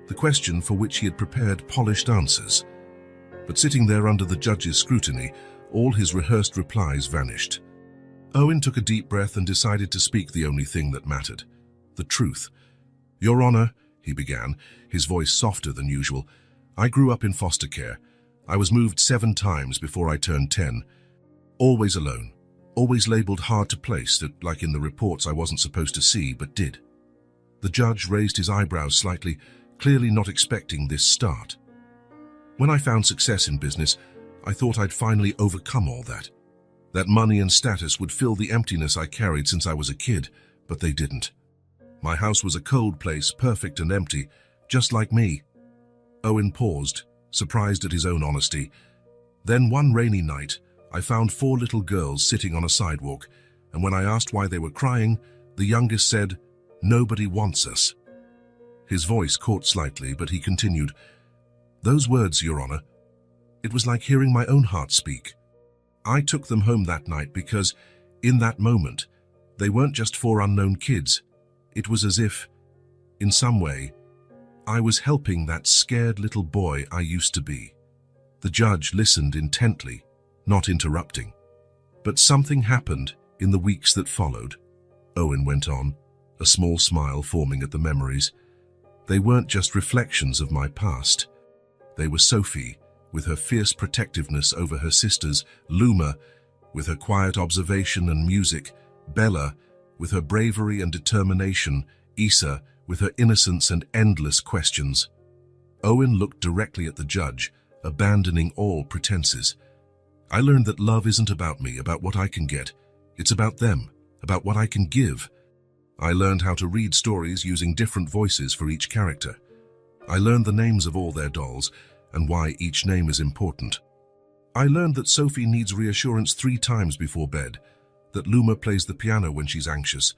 The question for which he had prepared polished answers. But sitting there under the judge's scrutiny, all his rehearsed replies vanished. Owen took a deep breath and decided to speak the only thing that mattered, the truth. "Your Honor," he began, his voice softer than usual, "I grew up in foster care. I was moved 7 times before I turned 10. Always alone, always labeled hard to place, that, like in the reports I wasn't supposed to see, but did." The judge raised his eyebrows slightly, clearly not expecting this start. "When I found success in business, I thought I'd finally overcome all that. That money and status would fill the emptiness I carried since I was a kid, but they didn't. My house was a cold place, perfect and empty, just like me. Owen paused, surprised at his own honesty. Then one rainy night, I found 4 little girls sitting on a sidewalk, and when I asked why they were crying, the youngest said, "Nobody wants us." His voice caught slightly, but he continued, "Those words, Your Honor, it was like hearing my own heart speak. I took them home that night because, in that moment, they weren't just 4 unknown kids. It was as if, in some way, I was helping that scared little boy I used to be." The judge listened intently, not interrupting. But something happened in the weeks that followed. Owen went on, a small smile forming at the memories. They weren't just reflections of my past. They were Sophie, with her fierce protectiveness over her sisters, Luma, with her quiet observation and music, Bella, with her bravery and determination, Issa, with her innocence and endless questions. Owen looked directly at the judge, abandoning all pretenses. I learned that love isn't about me, about what I can get. It's about them, about what I can give. I learned how to read stories using different voices for each character. I learned the names of all their dolls and why each name is important. I learned that Sophie needs reassurance 3 times before bed, that Luma plays the piano when she's anxious,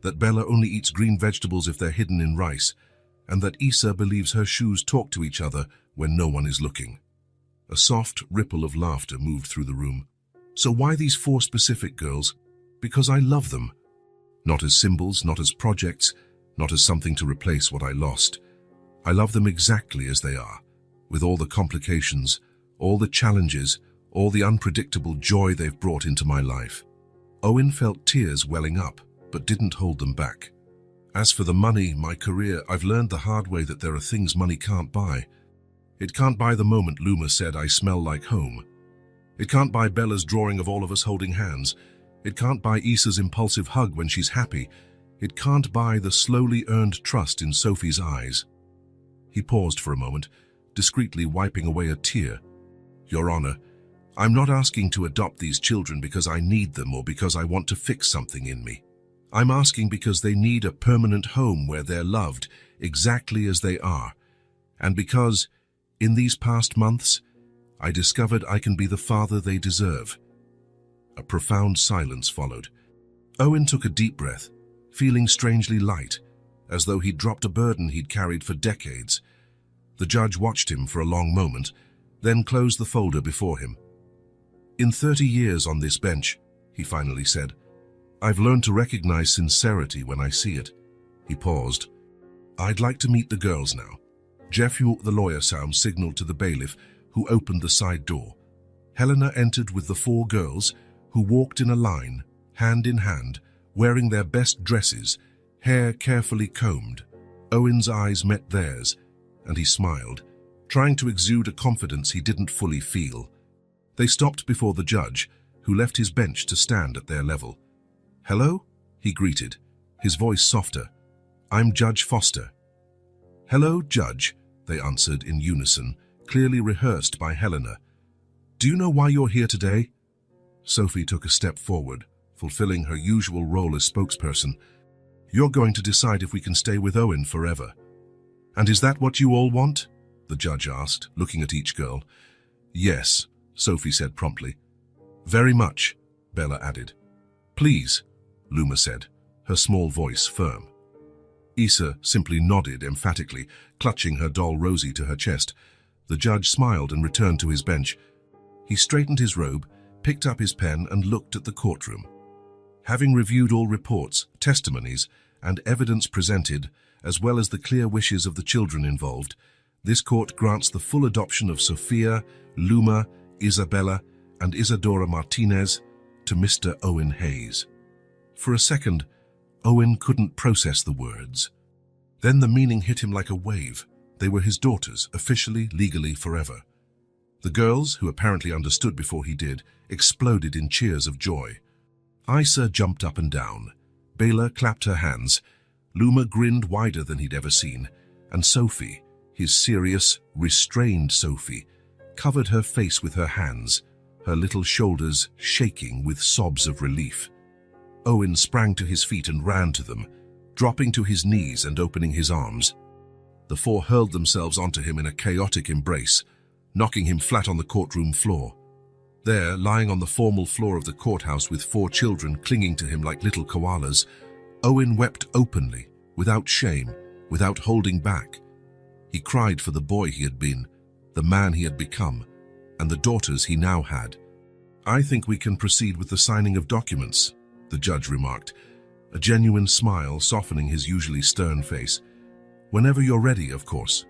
that Bella only eats green vegetables if they're hidden in rice, and that Issa believes her shoes talk to each other when no one is looking. A soft ripple of laughter moved through the room. So why these 4 specific girls? Because I love them. Not as symbols, not as projects, not as something to replace what I lost. I love them exactly as they are, with all the complications, all the challenges, all the unpredictable joy they've brought into my life. Owen felt tears welling up, but didn't hold them back. As for the money, my career, I've learned the hard way that there are things money can't buy. It can't buy the moment Luma said, "I smell like home." It can't buy Bella's drawing of all of us holding hands. It can't buy Issa's impulsive hug when she's happy. It can't buy the slowly earned trust in Sophie's eyes. He paused for a moment, discreetly wiping away a tear. "Your Honor, I'm not asking to adopt these children because I need them or because I want to fix something in me. I'm asking because they need a permanent home where they're loved exactly as they are, and because, in these past months, I discovered I can be the father they deserve." A profound silence followed. Owen took a deep breath, feeling strangely light, as though he'd dropped a burden he'd carried for decades. The judge watched him for a long moment, then closed the folder before him. "In 30 years on this bench," he finally said, "I've learned to recognize sincerity when I see it." He paused. "I'd like to meet the girls now." Jeffrey, the lawyer, signaled to the bailiff, who opened the side door. Helena entered with the 4 girls, who walked in a line, hand in hand, wearing their best dresses, hair carefully combed. Owen's eyes met theirs, and he smiled, trying to exude a confidence he didn't fully feel. They stopped before the judge, who left his bench to stand at their level. "Hello?" he greeted, his voice softer. "I'm Judge Foster." "Hello, Judge," they answered in unison, clearly rehearsed by Helena. "Do you know why you're here today?" Sophie took a step forward, fulfilling her usual role as spokesperson. "You're going to decide if we can stay with Owen forever." "And is that what you all want?" the judge asked, looking at each girl. "Yes," Sophie said promptly. "Very much," Bella added. "Please," Luma said, her small voice firm. Issa simply nodded emphatically, clutching her doll Rosie to her chest. The judge smiled and returned to his bench. He straightened his robe, picked up his pen and looked at the courtroom. Having reviewed all reports, testimonies, and evidence presented, as well as the clear wishes of the children involved, this court grants the full adoption of Sophia, Luma, Isabella, and Isadora Martinez to Mr. Owen Hayes. For a second, Owen couldn't process the words. Then the meaning hit him like a wave. They were his daughters, officially, legally, forever. The girls, who apparently understood before he did, exploded in cheers of joy. Issa jumped up and down. Bela clapped her hands. Luma grinned wider than he'd ever seen. And Sophie, his serious, restrained Sophie, covered her face with her hands, her little shoulders shaking with sobs of relief. Owen sprang to his feet and ran to them, dropping to his knees and opening his arms. The four hurled themselves onto him in a chaotic embrace, knocking him flat on the courtroom floor. There, lying on the formal floor of the courthouse with four children clinging to him like little koalas, Owen wept openly, without shame, without holding back. He cried for the boy he had been, the man he had become, and the daughters he now had. "I think we can proceed with the signing of documents," the judge remarked, a genuine smile softening his usually stern face. "Whenever you're ready, of course."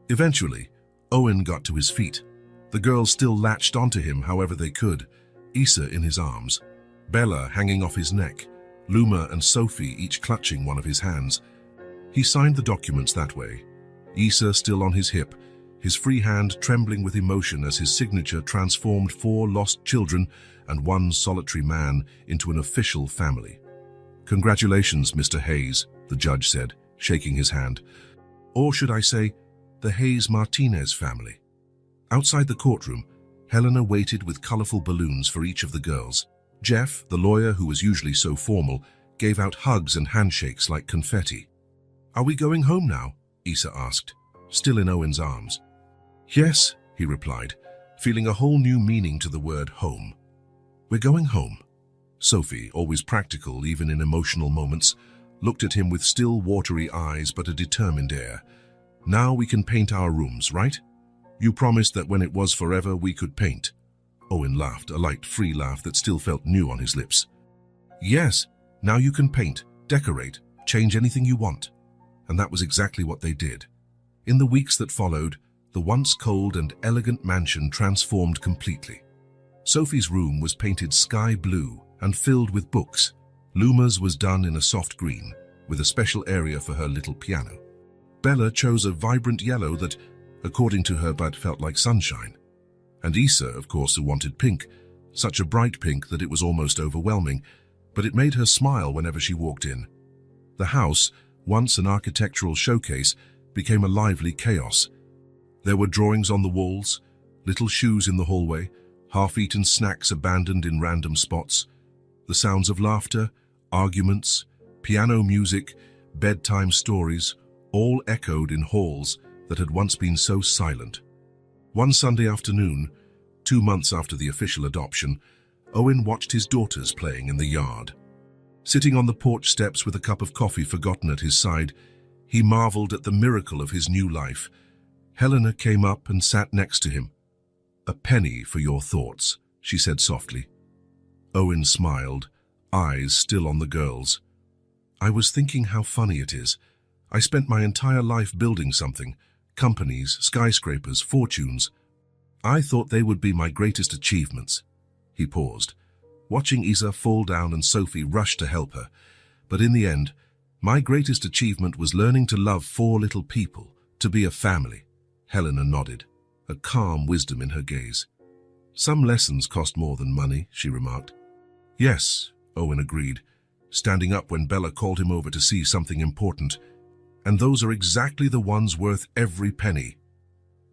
Eventually, Owen got to his feet. The girls still latched onto him however they could, Issa in his arms, Bella hanging off his neck, Luma and Sophie each clutching one of his hands. He signed the documents that way, Issa still on his hip, his free hand trembling with emotion as his signature transformed four lost children and one solitary man into an official family. "Congratulations, Mr. Hayes," the judge said, shaking his hand. "Or should I say, the Hayes-Martinez family." Outside the courtroom, Helena waited with colorful balloons for each of the girls. Jeff, the lawyer who was usually so formal, gave out hugs and handshakes like confetti. "Are we going home now?" Issa asked, still in Owen's arms. "Yes," he replied, feeling a whole new meaning to the word home. "We're going home." Sophie, always practical even in emotional moments, looked at him with still watery eyes but a determined air. "Now we can paint our rooms, right? You promised that when it was forever we could paint." Owen laughed, a light, free laugh that still felt new on his lips. "Yes, now you can paint, decorate, change anything you want." And that was exactly what they did. In the weeks that followed, the once cold and elegant mansion transformed completely. Sophie's room was painted sky blue and filled with books. Luma's was done in a soft green, with a special area for her little piano. Bella chose a vibrant yellow that, according to her, but felt like sunshine. And Issa, of course, who wanted pink, such a bright pink that it was almost overwhelming, but it made her smile whenever she walked in. The house, once an architectural showcase, became a lively chaos. There were drawings on the walls, little shoes in the hallway, half-eaten snacks abandoned in random spots, the sounds of laughter, arguments, piano music, bedtime stories, all echoed in halls that had once been so silent. One Sunday afternoon, 2 months after the official adoption, Owen watched his daughters playing in the yard. Sitting on the porch steps with a cup of coffee forgotten at his side, he marveled at the miracle of his new life. Helena came up and sat next to him. "A penny for your thoughts," she said softly. Owen smiled, eyes still on the girls. "I was thinking how funny it is. I spent my entire life building something, companies, skyscrapers, fortunes. I thought they would be my greatest achievements." He paused, watching Isa fall down and Sophie rush to help her. "But in the end, my greatest achievement was learning to love 4 little people, to be a family." Helena nodded, a calm wisdom in her gaze. "Some lessons cost more than money," she remarked. "Yes," Owen agreed, standing up when Bella called him over to see something important. "And those are exactly the ones worth every penny."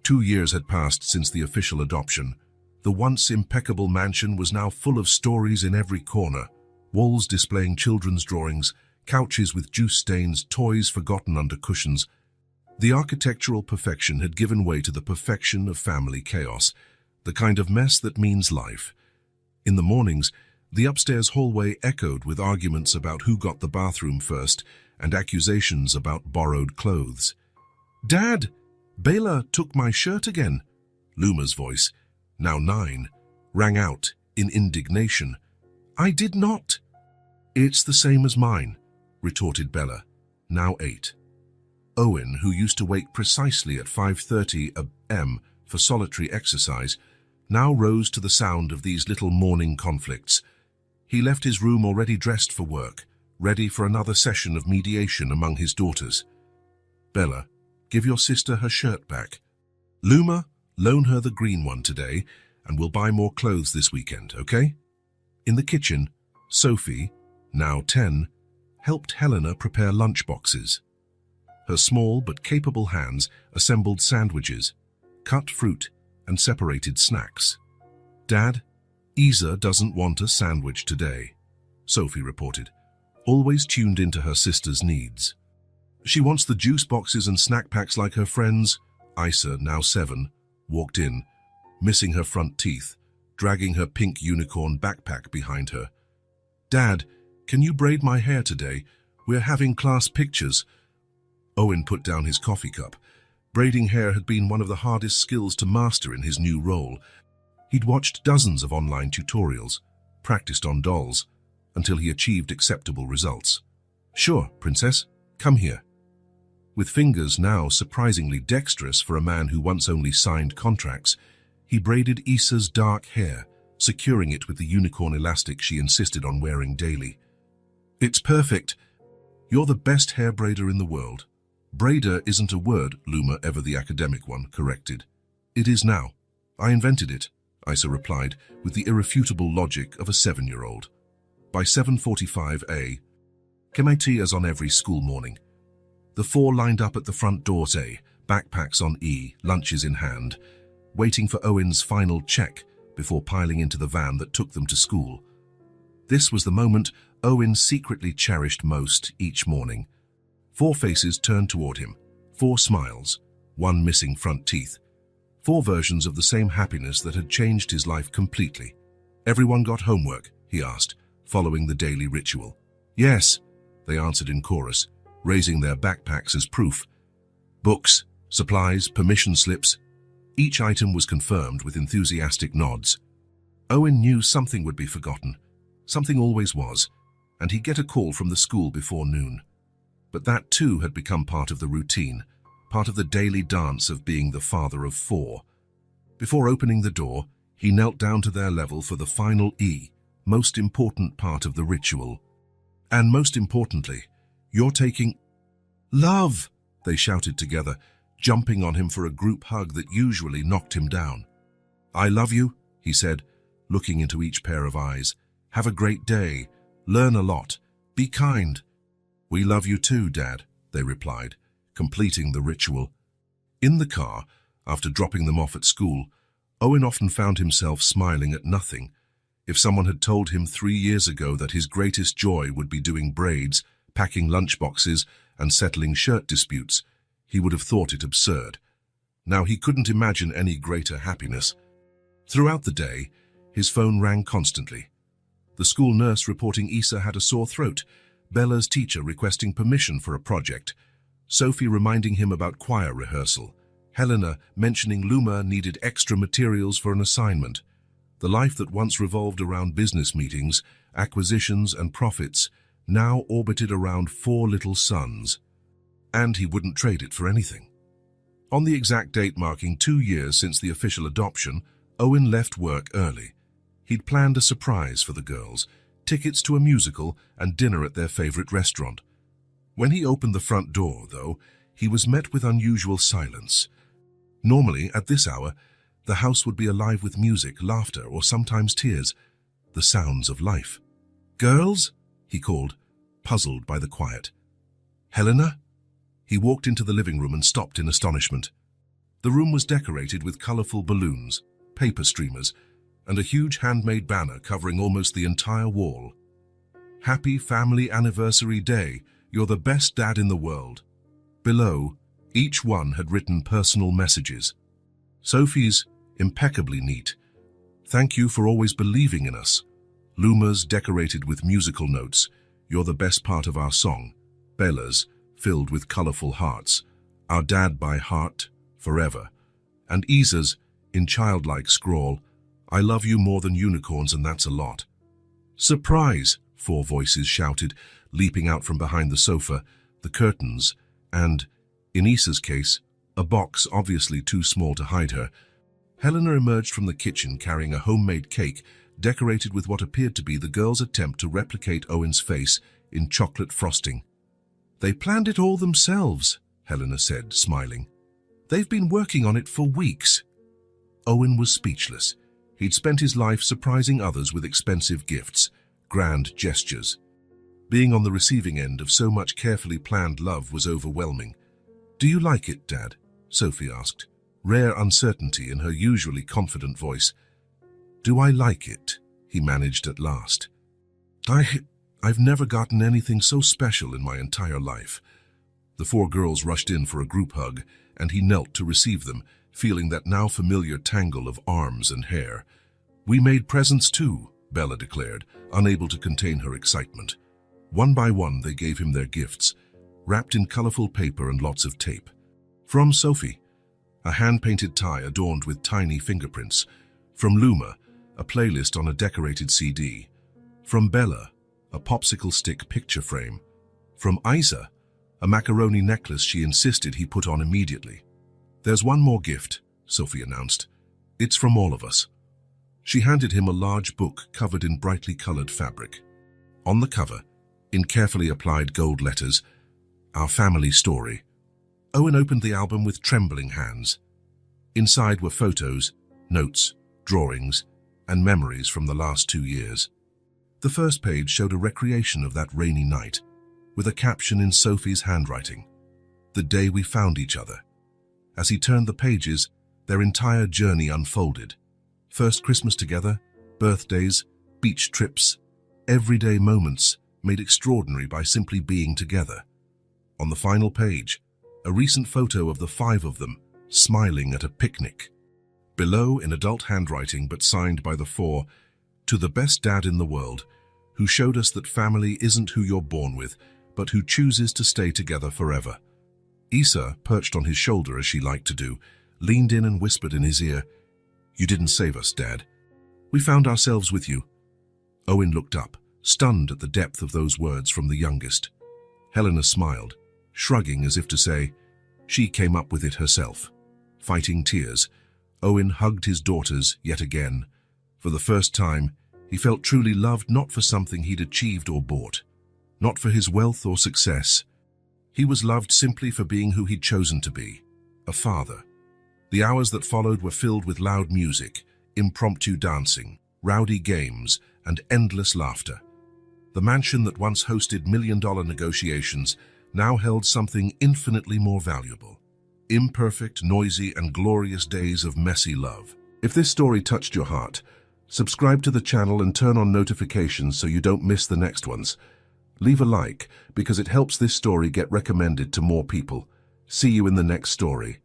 2 years had passed since the official adoption. The once impeccable mansion was now full of stories in every corner, walls displaying children's drawings, couches with juice stains, toys forgotten under cushions. The architectural perfection had given way to the perfection of family chaos, the kind of mess that means life. In the mornings, the upstairs hallway echoed with arguments about who got the bathroom first and accusations about borrowed clothes. "Dad, Bela took my shirt again." Luma's voice, now 9, rang out in indignation. "I did not." "It's the same as mine," retorted Bella, now 8. Owen, who used to wake precisely at 5:30 a.m. for solitary exercise, now rose to the sound of these little morning conflicts. He left his room already dressed for work, ready for another session of mediation among his daughters. "Bella, give your sister her shirt back. Luma, loan her the green one today, and we'll buy more clothes this weekend, okay?" In the kitchen, Sophie, now 10, helped Helena prepare lunchboxes. Her small but capable hands assembled sandwiches, cut fruit, and separated snacks. "Dad, Isa doesn't want a sandwich today," Sophie reported. always tuned into her sister's needs. She wants the juice boxes and snack packs like her friends. Isa, now 7, walked in, missing her front teeth, dragging her pink unicorn backpack behind her. "Dad, can you braid my hair today? We're having class pictures." Owen put down his coffee cup. Braiding hair had been one of the hardest skills to master in his new role. He'd watched dozens of online tutorials, practiced on dolls, until he achieved acceptable results. "Sure, princess, come here." With fingers now surprisingly dexterous for a man who once only signed contracts, he braided Isa's dark hair, securing it with the unicorn elastic she insisted on wearing daily. "It's perfect. You're the best hair braider in the world." "Braider isn't a word," Luma, ever the academic one, corrected. "It is now. I invented it," Isa replied with the irrefutable logic of a 7-year-old. By 7:45 a.m., MIT as on every school morning. The 4 lined up at the front doors, backpacks on E, lunches in hand, waiting for Owen's final check before piling into the van that took them to school. This was the moment Owen secretly cherished most each morning. 4 faces turned toward him, 4 smiles, 1 missing front teeth, 4 versions of the same happiness that had changed his life completely. "Everyone got homework?" he asked, following the daily ritual. "Yes," they answered in chorus, raising their backpacks as proof. Books, supplies, permission slips. Each item was confirmed with enthusiastic nods. Owen knew something would be forgotten. Something always was, and he'd get a call from the school before noon. But that too had become part of the routine, part of the daily dance of being the father of 4. Before opening the door, he knelt down to their level for the final E, most important part of the ritual. "And most importantly, you're taking—" "Love!" they shouted together, jumping on him for a group hug that usually knocked him down. "I love you," he said, looking into each pair of eyes. "Have a great day. Learn a lot. Be kind." "We love you too, Dad," they replied, completing the ritual. In the car, after dropping them off at school, Owen often found himself smiling at nothing. If someone had told him 3 years ago that his greatest joy would be doing braids, packing lunchboxes, and settling shirt disputes, he would have thought it absurd. Now he couldn't imagine any greater happiness. Throughout the day, his phone rang constantly. The school nurse reporting Isa had a sore throat, Bella's teacher requesting permission for a project, Sophie reminding him about choir rehearsal, Helena mentioning Luma needed extra materials for an assignment. The life that once revolved around business meetings, acquisitions, and profits now orbited around 4 little sons. And he wouldn't trade it for anything. On the exact date marking 2 years since the official adoption, Owen left work early. He'd planned a surprise for the girls, tickets to a musical and dinner at their favorite restaurant. When he opened the front door, though, he was met with unusual silence. Normally, at this hour, the house would be alive with music, laughter, or sometimes tears, the sounds of life. "Girls?" he called, puzzled by the quiet. "Helena?" He walked into the living room and stopped in astonishment. The room was decorated with colorful balloons, paper streamers, and a huge handmade banner covering almost the entire wall. "Happy Family Anniversary Day. You're the best dad in the world." Below, each one had written personal messages. Sophie's, impeccably neat. "Thank you for always believing in us." Luma's, decorated with musical notes. "You're the best part of our song." Bella's, filled with colorful hearts. "Our dad by heart, forever." And Isa's, in childlike scrawl, "I love you more than unicorns, and that's a lot." "Surprise!" 4 voices shouted, leaping out from behind the sofa, the curtains, and, in Isa's case, a box obviously too small to hide her. Helena emerged from the kitchen carrying a homemade cake decorated with what appeared to be the girls' attempt to replicate Owen's face in chocolate frosting. "They planned it all themselves," Helena said, smiling. "They've been working on it for weeks." Owen was speechless. He'd spent his life surprising others with expensive gifts, grand gestures. Being on the receiving end of so much carefully planned love was overwhelming. "Do you like it, Dad?" Sophie asked, rare uncertainty in her usually confident voice. "Do I like it?" he managed at last. I've never gotten anything so special in my entire life." The four girls rushed in for a group hug, and he knelt to receive them, feeling that now familiar tangle of arms and hair. "We made presents too," Bella declared, unable to contain her excitement. One by one they gave him their gifts, wrapped in colorful paper and lots of tape. From Sophie, a hand-painted tie adorned with tiny fingerprints. From Luma, a playlist on a decorated CD. From Bella, a popsicle stick picture frame. From Isa, a macaroni necklace she insisted he put on immediately. "There's one more gift," Sophie announced. "It's from all of us." She handed him a large book covered in brightly colored fabric. On the cover, in carefully applied gold letters, "Our Family Story." Owen opened the album with trembling hands. Inside were photos, notes, drawings, and memories from the last 2 years. The first page showed a recreation of that rainy night, with a caption in Sophie's handwriting, "The day we found each other." As he turned the pages, their entire journey unfolded. First Christmas together, birthdays, beach trips, everyday moments made extraordinary by simply being together. On the final page, a recent photo of the 5 of them, smiling at a picnic. Below, in adult handwriting but signed by the 4, "To the best dad in the world, who showed us that family isn't who you're born with, but who chooses to stay together forever." Isa, perched on his shoulder as she liked to do, leaned in and whispered in his ear, "You didn't save us, Dad. We found ourselves with you." Owen looked up, stunned at the depth of those words from the youngest. Helena smiled, shrugging as if to say, "She came up with it herself." Fighting tears, Owen hugged his daughters yet again. For the first time, he felt truly loved, not for something he'd achieved or bought, not for his wealth or success. He was loved simply for being who he'd chosen to be, a father. The hours that followed were filled with loud music, impromptu dancing, rowdy games, and endless laughter. The mansion that once hosted million-dollar negotiations now held something infinitely more valuable. Imperfect, noisy, and glorious days of messy love. If this story touched your heart, subscribe to the channel and turn on notifications so you don't miss the next ones. Leave a like because it helps this story get recommended to more people. See you in the next story.